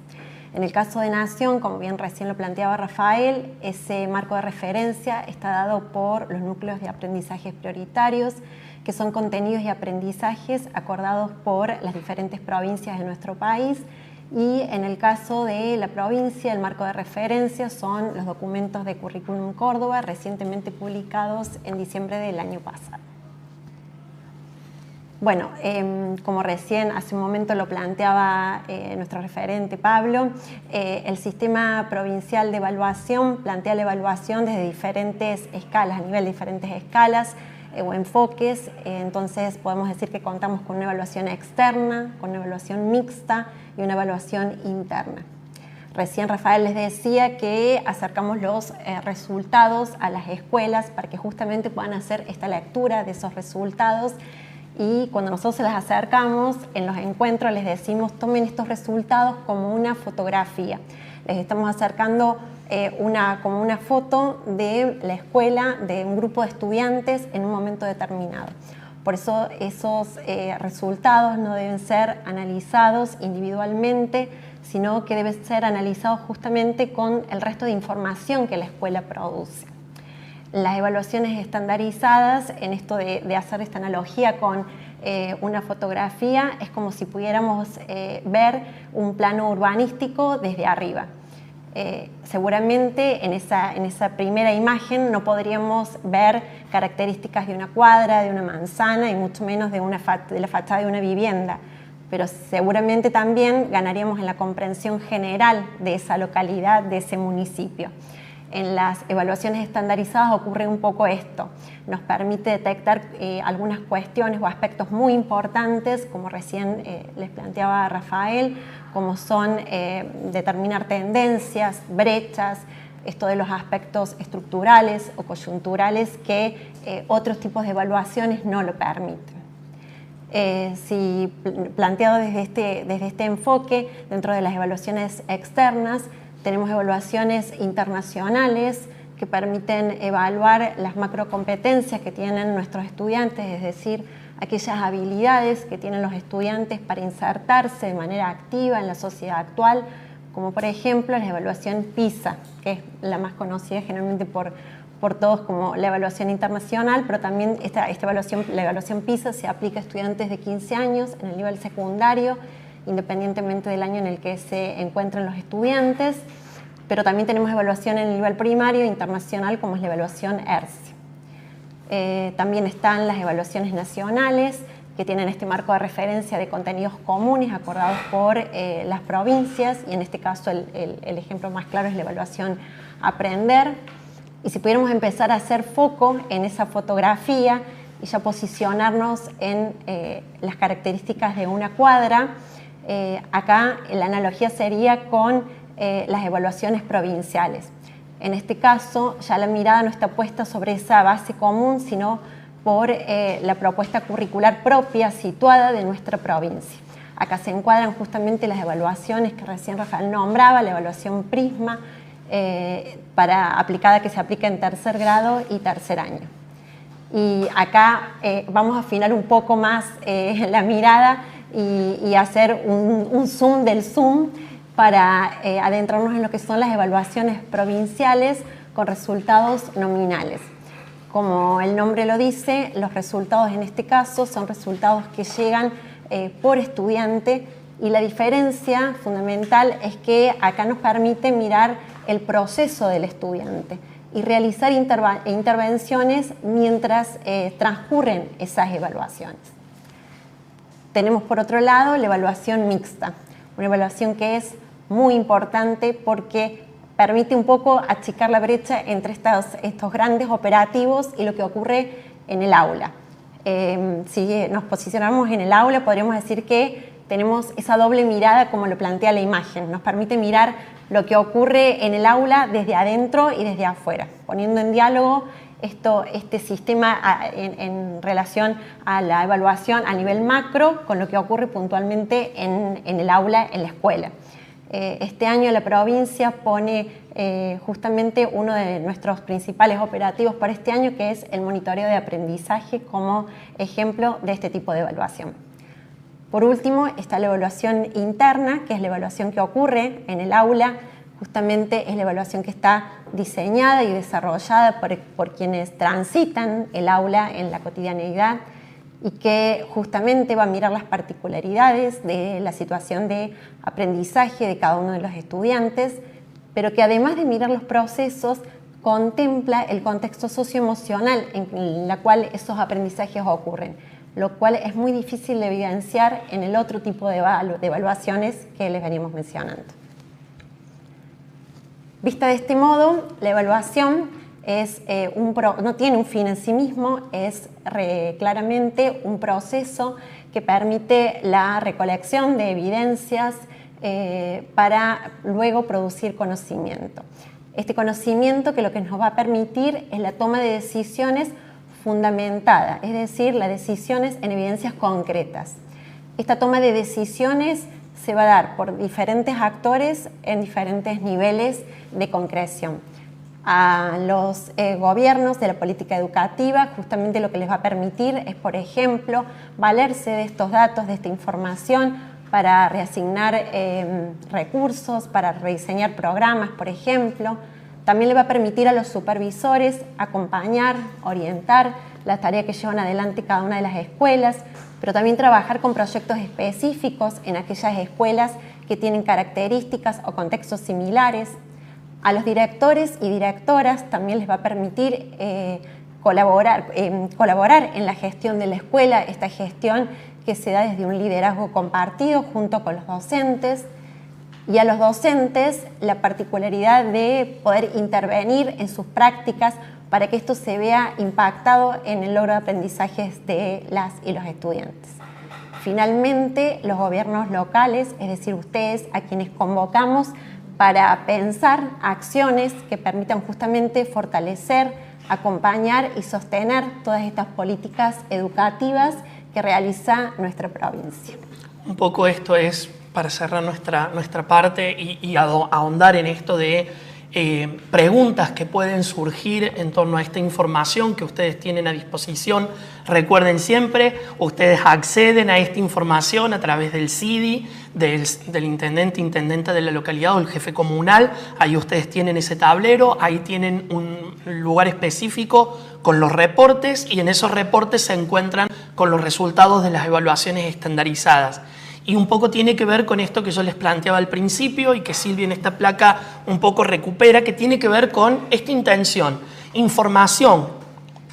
En el caso de Nación, como bien recién lo planteaba Rafael, ese marco de referencia está dado por los núcleos de aprendizajes prioritarios, que son contenidos y aprendizajes acordados por las diferentes provincias de nuestro país. Y en el caso de la provincia, el marco de referencia son los documentos de Currículum Córdoba, recientemente publicados en diciembre del año pasado. Bueno, como recién hace un momento lo planteaba nuestro referente Pablo, el sistema provincial de evaluación plantea la evaluación desde diferentes escalas, a nivel de diferentes escalas o enfoques. Entonces podemos decir que contamos con una evaluación externa, con una evaluación mixta y una evaluación interna. Recién Rafael les decía que acercamos los resultados a las escuelas para que justamente puedan hacer esta lectura de esos resultados. Y cuando nosotros se las acercamos en los encuentros les decimos tomen estos resultados como una fotografía. Les estamos acercando como una foto de la escuela, de un grupo de estudiantes en un momento determinado. Por eso esos resultados no deben ser analizados individualmente, sino que deben ser analizados justamente con el resto de información que la escuela produce. Las evaluaciones estandarizadas, en esto de hacer esta analogía con una fotografía, es como si pudiéramos ver un plano urbanístico desde arriba. Seguramente en esa primera imagen no podríamos ver características de una cuadra, de una manzana y mucho menos de la fachada de una vivienda, pero seguramente también ganaríamos en la comprensión general de esa localidad, de ese municipio. En las evaluaciones estandarizadas ocurre un poco esto, nos permite detectar algunas cuestiones o aspectos muy importantes, como recién les planteaba Rafael, como son determinar tendencias, brechas, esto de los aspectos estructurales o coyunturales que otros tipos de evaluaciones no lo permiten. Si planteado desde este enfoque, dentro de las evaluaciones externas, tenemos evaluaciones internacionales que permiten evaluar las macrocompetencias que tienen nuestros estudiantes, es decir, aquellas habilidades que tienen los estudiantes para insertarse de manera activa en la sociedad actual, como por ejemplo la evaluación PISA, que es la más conocida generalmente por todos como la evaluación internacional, pero también la evaluación PISA se aplica a estudiantes de 15 años en el nivel secundario, independientemente del año en el que se encuentran los estudiantes, pero también tenemos evaluación en el nivel primario internacional, como es la evaluación ERCE. También están las evaluaciones nacionales, que tienen este marco de referencia de contenidos comunes acordados por las provincias, y en este caso el ejemplo más claro es la evaluación Aprender. Y si pudiéramos empezar a hacer foco en esa fotografía y ya posicionarnos en las características de una cuadra, acá la analogía sería con las evaluaciones provinciales. En este caso ya la mirada no está puesta sobre esa base común, sino por la propuesta curricular propia situada de nuestra provincia. Acá se encuadran justamente las evaluaciones que recién Rafael nombraba, la evaluación Prisma, aplicada que se aplica en tercer grado y tercer año. Y acá vamos a afinar un poco más la mirada y hacer un zoom del zoom para adentrarnos en lo que son las evaluaciones provinciales con resultados nominales. Como el nombre lo dice, los resultados en este caso son resultados que llegan por estudiante, y la diferencia fundamental es que acá nos permite mirar el proceso del estudiante y realizar intervenciones mientras transcurren esas evaluaciones. Tenemos por otro lado la evaluación mixta, una evaluación que es muy importante porque permite un poco achicar la brecha entre estos grandes operativos y lo que ocurre en el aula. Si nos posicionamos en el aula, podríamos decir que tenemos esa doble mirada como lo plantea la imagen. Nos permite mirar lo que ocurre en el aula desde adentro y desde afuera, poniendo en diálogo este sistema en relación a la evaluación a nivel macro con lo que ocurre puntualmente en el aula, en la escuela. Este año la provincia pone justamente uno de nuestros principales operativos para este año, que es el monitoreo de aprendizaje como ejemplo de este tipo de evaluación. Por último está la evaluación interna, que es la evaluación que ocurre en el aula. Justamente es la evaluación que está diseñada y desarrollada por quienes transitan el aula en la cotidianeidad y que justamente va a mirar las particularidades de la situación de aprendizaje de cada uno de los estudiantes, pero que además de mirar los procesos, contempla el contexto socioemocional en el cual esos aprendizajes ocurren, lo cual es muy difícil de evidenciar en el otro tipo de evaluaciones que les venimos mencionando. Vista de este modo, la evaluación no tiene un fin en sí mismo, es claramente un proceso que permite la recolección de evidencias para luego producir conocimiento. Este conocimiento que lo que nos va a permitir es la toma de decisiones fundamentada, es decir, las decisiones en evidencias concretas. Esta toma de decisiones se va a dar por diferentes actores en diferentes niveles de concreción. A los gobiernos de la política educativa justamente lo que les va a permitir es, por ejemplo, valerse de estos datos, de esta información para reasignar recursos, para rediseñar programas, por ejemplo. También le va a permitir a los supervisores acompañar, orientar las tareas que llevan adelante cada una de las escuelas, pero también trabajar con proyectos específicos en aquellas escuelas que tienen características o contextos similares. A los directores y directoras también les va a permitir colaborar en la gestión de la escuela, esta gestión que se da desde un liderazgo compartido junto con los docentes. Y a los docentes la particularidad de poder intervenir en sus prácticas para que esto se vea impactado en el logro de aprendizajes de las y los estudiantes. Finalmente, los gobiernos locales, es decir, ustedes a quienes convocamos para pensar acciones que permitan justamente fortalecer, acompañar y sostener todas estas políticas educativas que realiza nuestra provincia. Un poco esto es para cerrar nuestra parte y ahondar en esto de preguntas que pueden surgir en torno a esta información que ustedes tienen a disposición. Recuerden siempre, ustedes acceden a esta información a través del CIDI, del intendente de la localidad o el jefe comunal. Ahí ustedes tienen ese tablero, ahí tienen un lugar específico con los reportes y en esos reportes se encuentran con los resultados de las evaluaciones estandarizadas. Y un poco tiene que ver con esto que yo les planteaba al principio y que Silvia en esta placa un poco recupera, que tiene que ver con esta intención. Información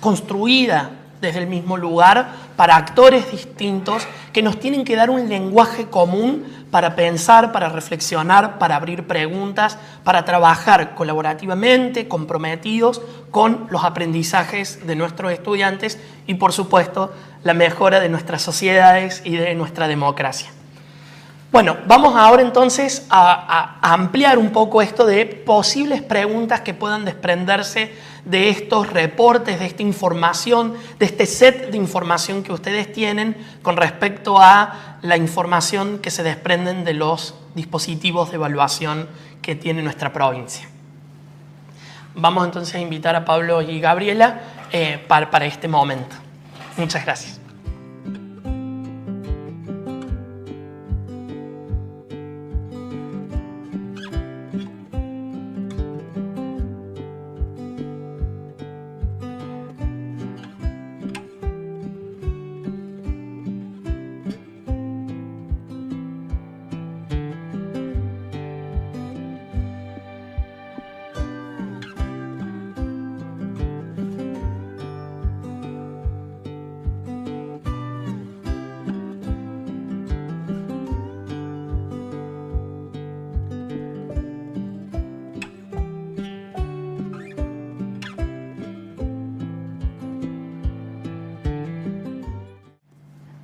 construida desde el mismo lugar para actores distintos que nos tienen que dar un lenguaje común para pensar, para reflexionar, para abrir preguntas, para trabajar colaborativamente, comprometidos con los aprendizajes de nuestros estudiantes y, por supuesto, la mejora de nuestras sociedades y de nuestra democracia. Bueno, vamos ahora entonces a ampliar un poco esto de posibles preguntas que puedan desprenderse de estos reportes, de esta información, de este set de información que ustedes tienen con respecto a la información que se desprenden de los dispositivos de evaluación que tiene nuestra provincia. Vamos entonces a invitar a Pablo y Gabriela para este momento. Muchas gracias.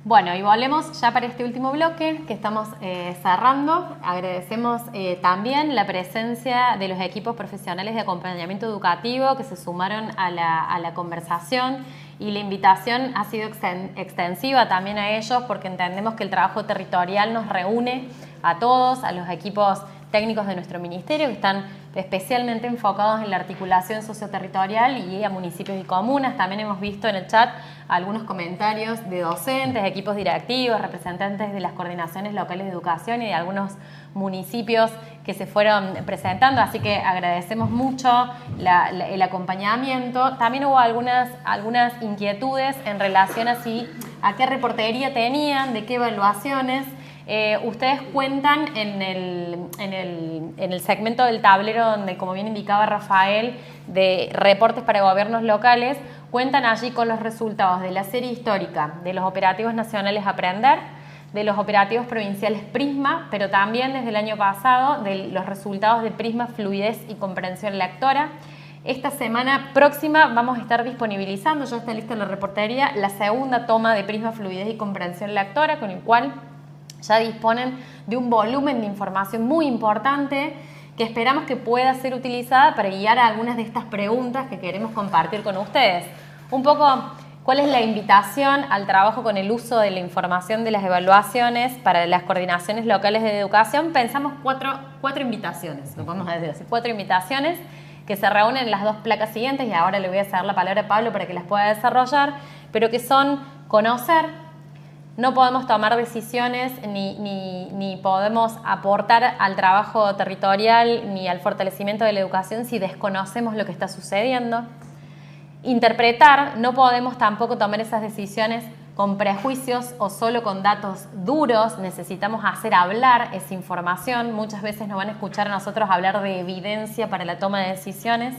Bueno, y volvemos ya para este último bloque que estamos cerrando. Agradecemos también la presencia de los equipos profesionales de acompañamiento educativo que se sumaron a la conversación y la invitación ha sido extensiva también a ellos porque entendemos que el trabajo territorial nos reúne a todos, a los equipos técnicos de nuestro ministerio que están especialmente enfocados en la articulación socioterritorial y a municipios y comunas. También hemos visto en el chat algunos comentarios de docentes, equipos directivos, representantes de las coordinaciones locales de educación y de algunos municipios que se fueron presentando, así que agradecemos mucho el acompañamiento. También hubo algunas inquietudes en relación a qué reportería tenían, de qué evaluaciones. Ustedes cuentan en el segmento del tablero donde, como bien indicaba Rafael, de reportes para gobiernos locales, cuentan allí con los resultados de la serie histórica, de los operativos nacionales Aprender, de los operativos provinciales Prisma, pero también desde el año pasado de los resultados de Prisma Fluidez y Comprensión Lectora. Esta semana próxima vamos a estar disponibilizando, ya está lista la reportería, la segunda toma de Prisma Fluidez y Comprensión Lectora, con el cual ya disponen de un volumen de información muy importante que esperamos que pueda ser utilizada para guiar a algunas de estas preguntas que queremos compartir con ustedes. Un poco, ¿cuál es la invitación al trabajo con el uso de la información de las evaluaciones para las coordinaciones locales de educación? Pensamos cuatro invitaciones, lo podemos decir así, 4 invitaciones que se reúnen en las 2 placas siguientes y ahora le voy a ceder la palabra a Pablo para que las pueda desarrollar, pero que son conocer, no podemos tomar decisiones ni podemos aportar al trabajo territorial ni al fortalecimiento de la educación si desconocemos lo que está sucediendo. Interpretar, no podemos tampoco tomar esas decisiones con prejuicios o solo con datos duros. Necesitamos hacer hablar esa información. Muchas veces nos van a escuchar a nosotros hablar de evidencia para la toma de decisiones,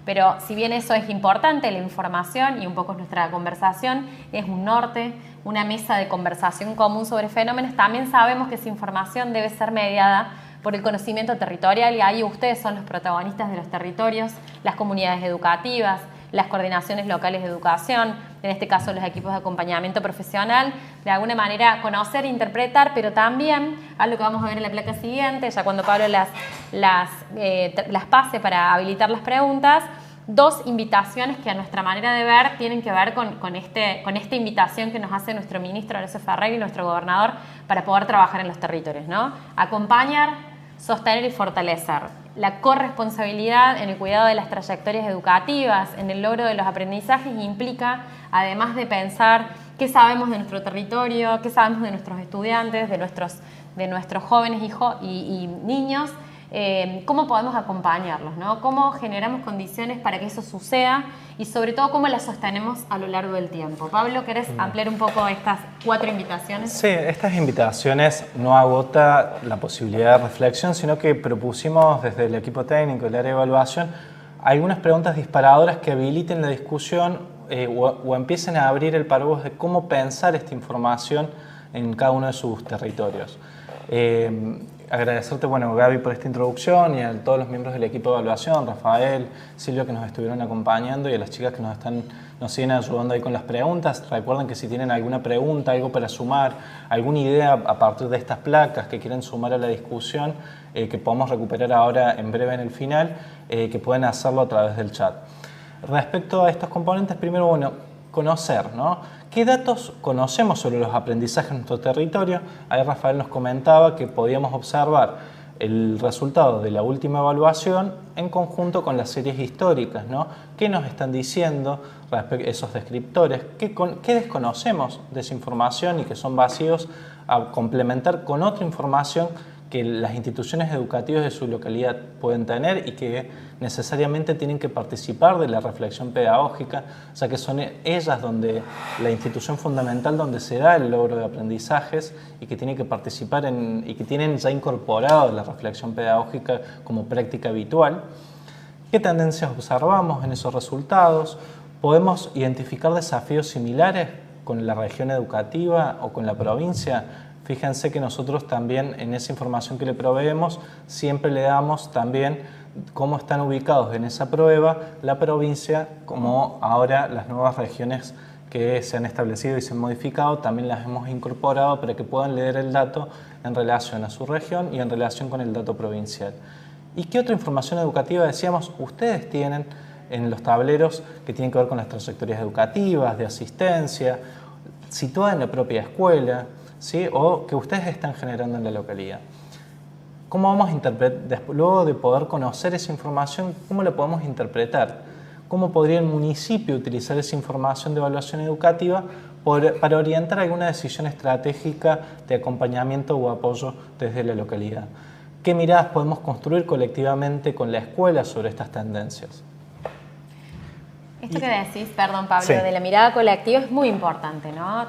pero si bien eso es importante, la información, y un poco es nuestra conversación, es un norte, una mesa de conversación común sobre fenómenos, también sabemos que esa información debe ser mediada por el conocimiento territorial, y ahí ustedes son los protagonistas de los territorios, las comunidades educativas, las coordinaciones locales de educación, en este caso los equipos de acompañamiento profesional, de alguna manera conocer e interpretar, pero también, algo que vamos a ver en la placa siguiente, ya cuando Pablo las pase para habilitar las preguntas, dos invitaciones que a nuestra manera de ver tienen que ver con esta invitación que nos hace nuestro ministro Horacio Ferreira y nuestro gobernador para poder trabajar en los territorios, ¿no? Acompañar, sostener y fortalecer. La corresponsabilidad en el cuidado de las trayectorias educativas, en el logro de los aprendizajes, implica, además de pensar qué sabemos de nuestro territorio, qué sabemos de nuestros estudiantes, de nuestros jóvenes y niños, cómo podemos acompañarlos, ¿no? Cómo generamos condiciones para que eso suceda y sobre todo cómo las sostenemos a lo largo del tiempo. Pablo, ¿querés ampliar un poco estas 4 invitaciones? Sí, estas invitaciones no agota la posibilidad de reflexión, sino que propusimos desde el equipo técnico, el área de evaluación, algunas preguntas disparadoras que habiliten la discusión o empiecen a abrir el paraguas de cómo pensar esta información en cada uno de sus territorios. Agradecerte, bueno, Gaby, por esta introducción, y a todos los miembros del equipo de evaluación, Rafael, Silvio, que nos estuvieron acompañando, y a las chicas que nos siguen ayudando ahí con las preguntas. Recuerden que si tienen alguna pregunta, algo para sumar, alguna idea a partir de estas placas que quieren sumar a la discusión, que podamos recuperar ahora en breve en el final, que pueden hacerlo a través del chat. Respecto a estos componentes, primero, bueno, conocer, ¿no? ¿Qué datos conocemos sobre los aprendizajes en nuestro territorio? Ahí Rafael nos comentaba que podíamos observar el resultado de la última evaluación en conjunto con las series históricas, ¿no? ¿Qué nos están diciendo esos descriptores? ¿Qué desconocemos de esa información y que son vacíos a complementar con otra información que las instituciones educativas de su localidad pueden tener y que necesariamente tienen que participar de la reflexión pedagógica, o sea que son ellas donde la institución fundamental donde se da el logro de aprendizajes y que tienen que participar y que tienen ya incorporado la reflexión pedagógica como práctica habitual? ¿Qué tendencias observamos en esos resultados? ¿Podemos identificar desafíos similares con la región educativa o con la provincia? Fíjense que nosotros también en esa información que le proveemos siempre le damos también cómo están ubicados en esa prueba la provincia, como ahora las nuevas regiones que se han establecido y se han modificado, también las hemos incorporado para que puedan leer el dato en relación a su región y en relación con el dato provincial. ¿Y qué otra información educativa, decíamos, ustedes tienen en los tableros que tienen que ver con las trayectorias educativas, de asistencia, situada en la propia escuela, ¿sí? O que ustedes están generando en la localidad? ¿Cómo vamos a interpretar, luego de poder conocer esa información, cómo la podemos interpretar? ¿Cómo podría el municipio utilizar esa información de evaluación educativa para orientar alguna decisión estratégica de acompañamiento o apoyo desde la localidad? ¿Qué miradas podemos construir colectivamente con la escuela sobre estas tendencias? Esto que decís, perdón Pablo, sí, de la mirada colectiva es muy importante, ¿no?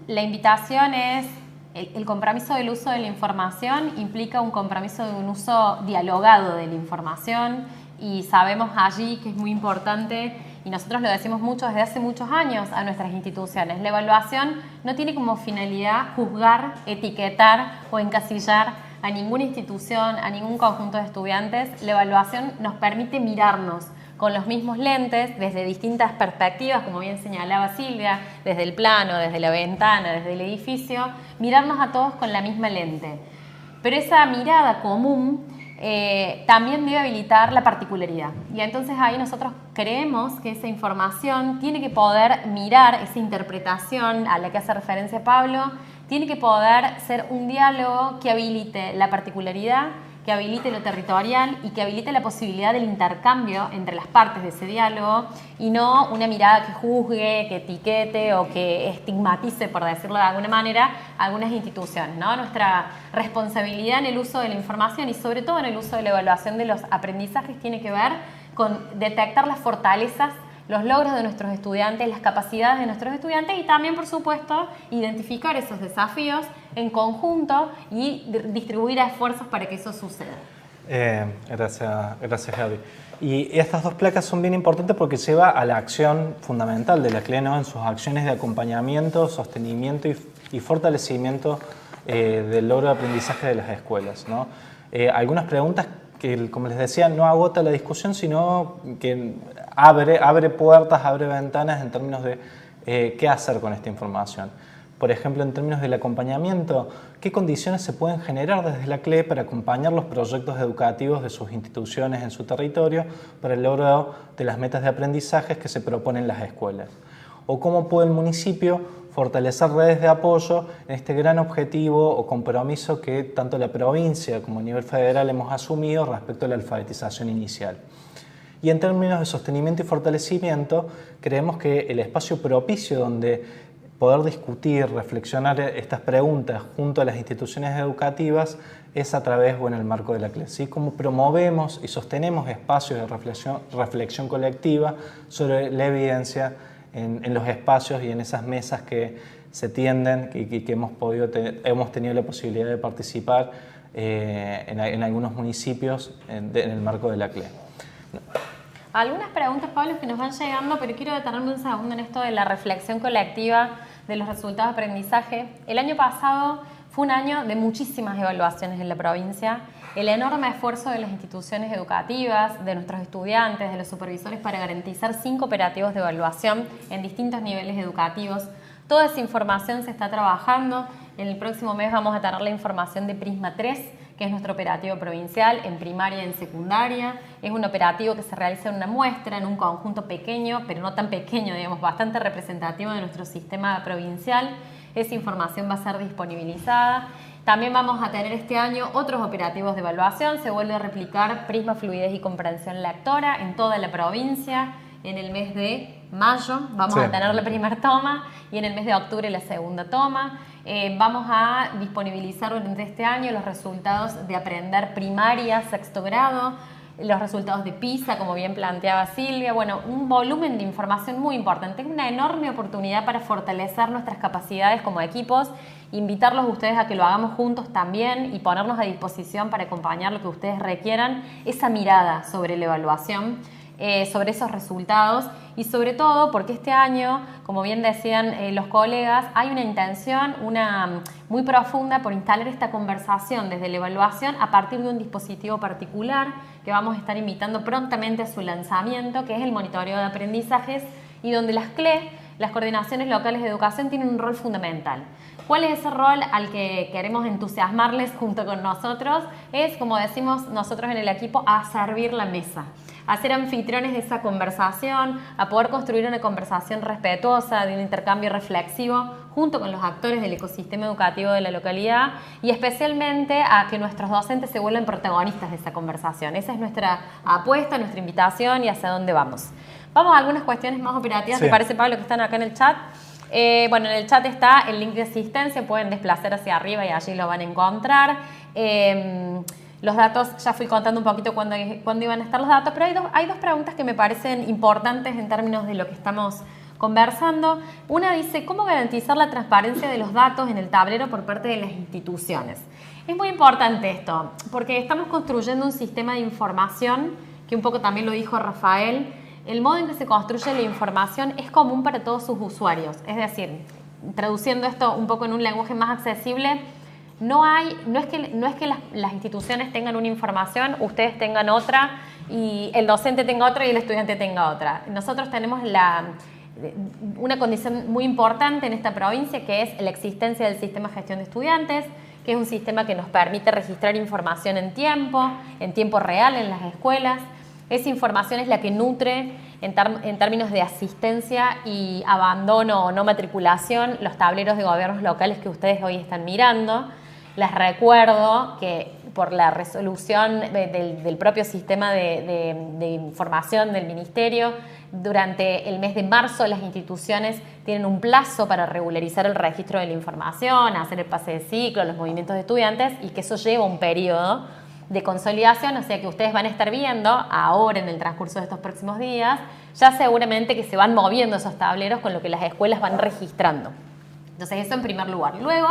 La invitación es, el compromiso del uso de la información implica un compromiso de un uso dialogado de la información, y sabemos allí que es muy importante, y nosotros lo decimos mucho desde hace muchos años a nuestras instituciones. La evaluación no tiene como finalidad juzgar, etiquetar o encasillar a ninguna institución, a ningún conjunto de estudiantes. La evaluación nos permite mirarnos con los mismos lentes, desde distintas perspectivas, como bien señalaba Silvia, desde el plano, desde la ventana, desde el edificio, mirarnos a todos con la misma lente. Pero esa mirada común también debe habilitar la particularidad. Y entonces ahí nosotros creemos que esa información tiene que poder mirar, esa interpretación a la que hace referencia Pablo, tiene que poder ser un diálogo que habilite la particularidad que habilite lo territorial y que habilite la posibilidad del intercambio entre las partes de ese diálogo y no una mirada que juzgue, que etiquete o que estigmatice, por decirlo de alguna manera, algunas instituciones, ¿no? Nuestra responsabilidad en el uso de la información y sobre todo en el uso de la evaluación de los aprendizajes tiene que ver con detectar las fortalezas, los logros de nuestros estudiantes, las capacidades de nuestros estudiantes y también, por supuesto, identificar esos desafíos en conjunto y distribuir esfuerzos para que eso suceda. Gracias, Gaby. Y estas dos placas son bien importantes porque lleva a la acción fundamental de la CLE, ¿no? En sus acciones de acompañamiento, sostenimiento y fortalecimiento del logro de aprendizaje de las escuelas, ¿no? Algunas preguntas que, como les decía, no agota la discusión, sino que abre puertas, abre ventanas en términos de qué hacer con esta información. Por ejemplo, en términos del acompañamiento, ¿qué condiciones se pueden generar desde la CLE para acompañar los proyectos educativos de sus instituciones en su territorio para el logro de las metas de aprendizajes que se proponen las escuelas? ¿O cómo puede el municipio fortalecer redes de apoyo en este gran objetivo o compromiso que tanto la provincia como a nivel federal hemos asumido respecto a la alfabetización inicial? Y en términos de sostenimiento y fortalecimiento, creemos que el espacio propicio donde poder discutir, reflexionar estas preguntas junto a las instituciones educativas es a través o en el marco de la CLE. ¿Sí? Cómo promovemos y sostenemos espacios de reflexión colectiva sobre la evidencia en los espacios y en esas mesas que se tienden y que hemos tenido la posibilidad de participar en algunos municipios en el marco de la CLE. Algunas preguntas, Pablo, que nos van llegando, pero quiero detenerme un segundo en esto de la reflexión colectiva de los resultados de aprendizaje. El año pasado fue un año de muchísimas evaluaciones en la provincia. El enorme esfuerzo de las instituciones educativas, de nuestros estudiantes, de los supervisores para garantizar 5 operativos de evaluación en distintos niveles educativos. Toda esa información se está trabajando. En el próximo mes vamos a tener la información de Prisma 3, que es nuestro operativo provincial en primaria y en secundaria. Es un operativo que se realiza en una muestra, en un conjunto pequeño, pero no tan pequeño, digamos, bastante representativo de nuestro sistema provincial. Esa información va a ser disponibilizada. También vamos a tener este año otros operativos de evaluación. Se vuelve a replicar Prisma Fluidez y Comprensión Lectora en toda la provincia. En el mes de mayo vamos a tener la primera toma y en el mes de octubre la segunda toma. Vamos a disponibilizar durante este año los resultados de Aprender Primaria, sexto grado, los resultados de PISA, como bien planteaba Silvia. Bueno, un volumen de información muy importante, una enorme oportunidad para fortalecer nuestras capacidades como equipos, invitarlos a ustedes a que lo hagamos juntos también y ponernos a disposición para acompañar lo que ustedes requieran, esa mirada sobre la evaluación, sobre esos resultados y sobre todo porque este año, como bien decían los colegas, hay una intención muy profunda por instalar esta conversación desde la evaluación a partir de un dispositivo particular que vamos a estar invitando prontamente a su lanzamiento, que es el monitoreo de aprendizajes y donde las CLE, las coordinaciones locales de educación, tienen un rol fundamental. ¿Cuál es ese rol al que queremos entusiasmarles junto con nosotros? Es, como decimos nosotros en el equipo, a servir la mesa, a ser anfitriones de esa conversación, a poder construir una conversación respetuosa, de un intercambio reflexivo junto con los actores del ecosistema educativo de la localidad y especialmente a que nuestros docentes se vuelvan protagonistas de esa conversación. Esa es nuestra apuesta, nuestra invitación y hacia dónde vamos. Vamos a algunas cuestiones más operativas, ¿te parece, Pablo, que están acá en el chat? Bueno, en el chat está el link de asistencia, pueden desplazar hacia arriba y allí lo van a encontrar. Los datos, ya fui contando un poquito cuándo iban a estar los datos, pero hay dos preguntas que me parecen importantes en términos de lo que estamos conversando. Una dice, ¿cómo garantizar la transparencia de los datos en el tablero por parte de las instituciones? Es muy importante esto, porque estamos construyendo un sistema de información, que un poco también lo dijo Rafael. El modo en que se construye la información es común para todos sus usuarios. Es decir, traduciendo esto un poco en un lenguaje más accesible, no es que las instituciones tengan una información, ustedes tengan otra y el docente tenga otra y el estudiante tenga otra. Nosotros tenemos una condición muy importante en esta provincia, que es la existencia del sistema de gestión de estudiantes, que es un sistema que nos permite registrar información en tiempo real en las escuelas. Esa información es la que nutre en términos de asistencia y abandono o no matriculación los tableros de gobiernos locales que ustedes hoy están mirando. Les recuerdo que por la resolución del propio sistema de información del Ministerio. Durante el mes de marzo las instituciones tienen un plazo para regularizar el registro de la información, hacer el pase de ciclo, los movimientos de estudiantes, y que eso lleva un periodo de consolidación, o sea que ustedes van a estar viendo ahora en el transcurso de estos próximos días, ya seguramente que se van moviendo esos tableros con lo que las escuelas van registrando. Entonces eso en primer lugar. Luego,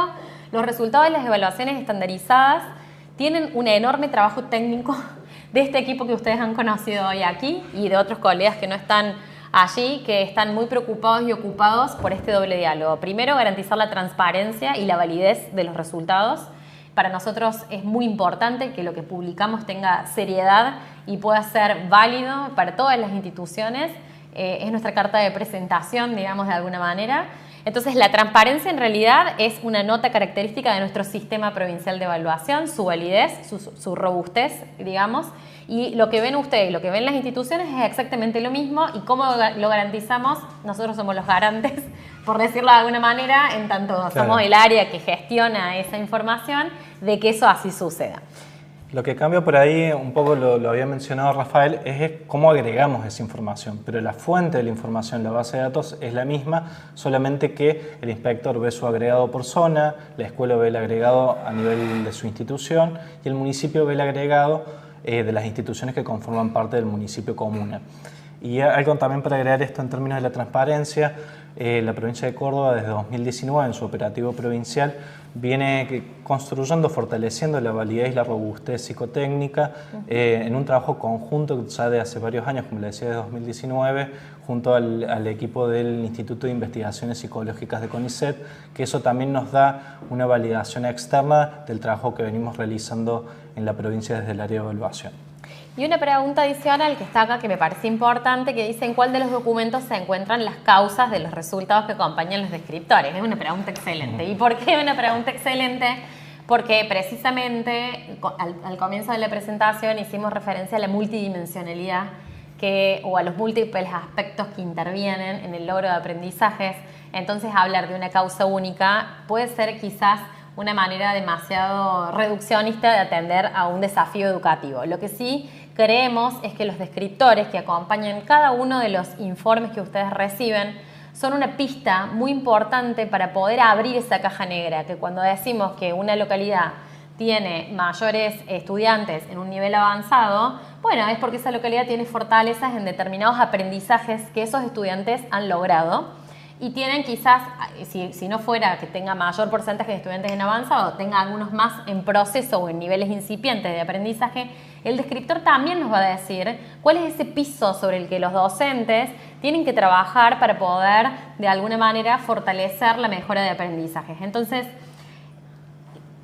los resultados de las evaluaciones estandarizadas tienen un enorme trabajo técnico de este equipo que ustedes han conocido hoy aquí y de otros colegas que no están allí, que están muy preocupados y ocupados por este doble diálogo. Primero, garantizar la transparencia y la validez de los resultados. Para nosotros es muy importante que lo que publicamos tenga seriedad y pueda ser válido para todas las instituciones. Es nuestra carta de presentación, digamos, de alguna manera. Entonces, la transparencia en realidad es una nota característica de nuestro sistema provincial de evaluación, su validez, su robustez, digamos, y lo que ven ustedes, lo que ven las instituciones es exactamente lo mismo. ¿Y cómo lo garantizamos? Nosotros somos los garantes, por decirlo de alguna manera, en tanto somos el área que gestiona esa información, de que eso así suceda. Lo que cambia por ahí, un poco lo había mencionado Rafael, es cómo agregamos esa información. Pero la fuente de la información, la base de datos, es la misma, solamente que el inspector ve su agregado por zona, la escuela ve el agregado a nivel de su institución y el municipio ve el agregado de las instituciones que conforman parte del municipio comuna. Y algo también para agregar esto en términos de la transparencia, la provincia de Córdoba desde 2019 en su operativo provincial viene construyendo, fortaleciendo la validez y la robustez psicotécnica en un trabajo conjunto ya de hace varios años, como le decía, de 2019, junto al equipo del Instituto de Investigaciones Psicológicas de CONICET, que eso también nos da una validación externa del trabajo que venimos realizando en la provincia desde el área de evaluación. Y una pregunta adicional que está acá que me parece importante, que dice en cuál de los documentos se encuentran las causas de los resultados que acompañan los descriptores. Es una pregunta excelente. ¿Y por qué una pregunta excelente? Porque precisamente al comienzo de la presentación hicimos referencia a la multidimensionalidad o a los múltiples aspectos que intervienen en el logro de aprendizajes. Entonces, hablar de una causa única puede ser quizás una manera demasiado reduccionista de atender a un desafío educativo. Lo que sí creemos es que los descriptores que acompañan cada uno de los informes que ustedes reciben son una pista muy importante para poder abrir esa caja negra, que cuando decimos que una localidad tiene mayores estudiantes en un nivel avanzado, bueno, es porque esa localidad tiene fortalezas en determinados aprendizajes que esos estudiantes han logrado. Y tienen quizás, si no fuera que tenga mayor porcentaje de estudiantes en avanzado, tenga algunos más en proceso o en niveles incipientes de aprendizaje, el descriptor también nos va a decir cuál es ese piso sobre el que los docentes tienen que trabajar para poder, de alguna manera, fortalecer la mejora de aprendizajes. Entonces,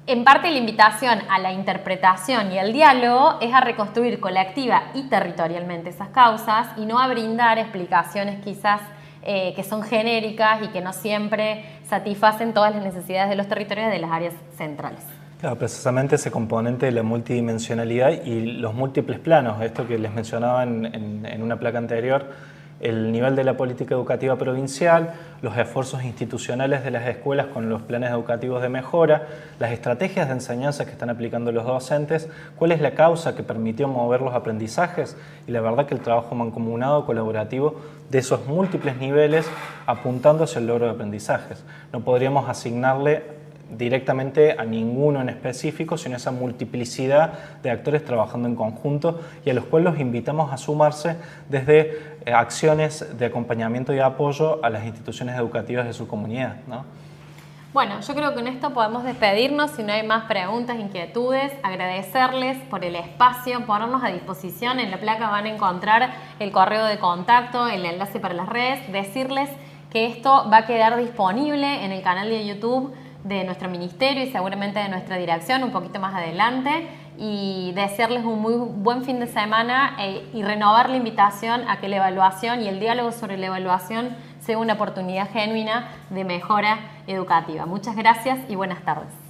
en parte la invitación a la interpretación y al diálogo es a reconstruir colectiva y territorialmente esas causas y no a brindar explicaciones quizás que son genéricas y que no siempre satisfacen todas las necesidades de los territorios de las áreas centrales. Claro, precisamente ese componente de la multidimensionalidad y los múltiples planos, esto que les mencionaba en una placa anterior, el nivel de la política educativa provincial, los esfuerzos institucionales de las escuelas con los planes educativos de mejora, las estrategias de enseñanza que están aplicando los docentes, cuál es la causa que permitió mover los aprendizajes y la verdad que el trabajo mancomunado, colaborativo de esos múltiples niveles apuntando hacia el logro de aprendizajes. No podríamos asignarle directamente a ninguno en específico, sino esa multiplicidad de actores trabajando en conjunto y a los cuales los invitamos a sumarse desde acciones de acompañamiento y apoyo a las instituciones educativas de su comunidad, ¿no? Bueno, yo creo que con esto podemos despedirnos. Si no hay más preguntas, inquietudes, agradecerles por el espacio, ponernos a disposición. En la placa van a encontrar el correo de contacto, el enlace para las redes, decirles que esto va a quedar disponible en el canal de YouTube de nuestro ministerio y seguramente de nuestra dirección un poquito más adelante, y desearles un muy buen fin de semana y renovar la invitación a que la evaluación y el diálogo sobre la evaluación sea una oportunidad genuina de mejora educativa. Muchas gracias y buenas tardes.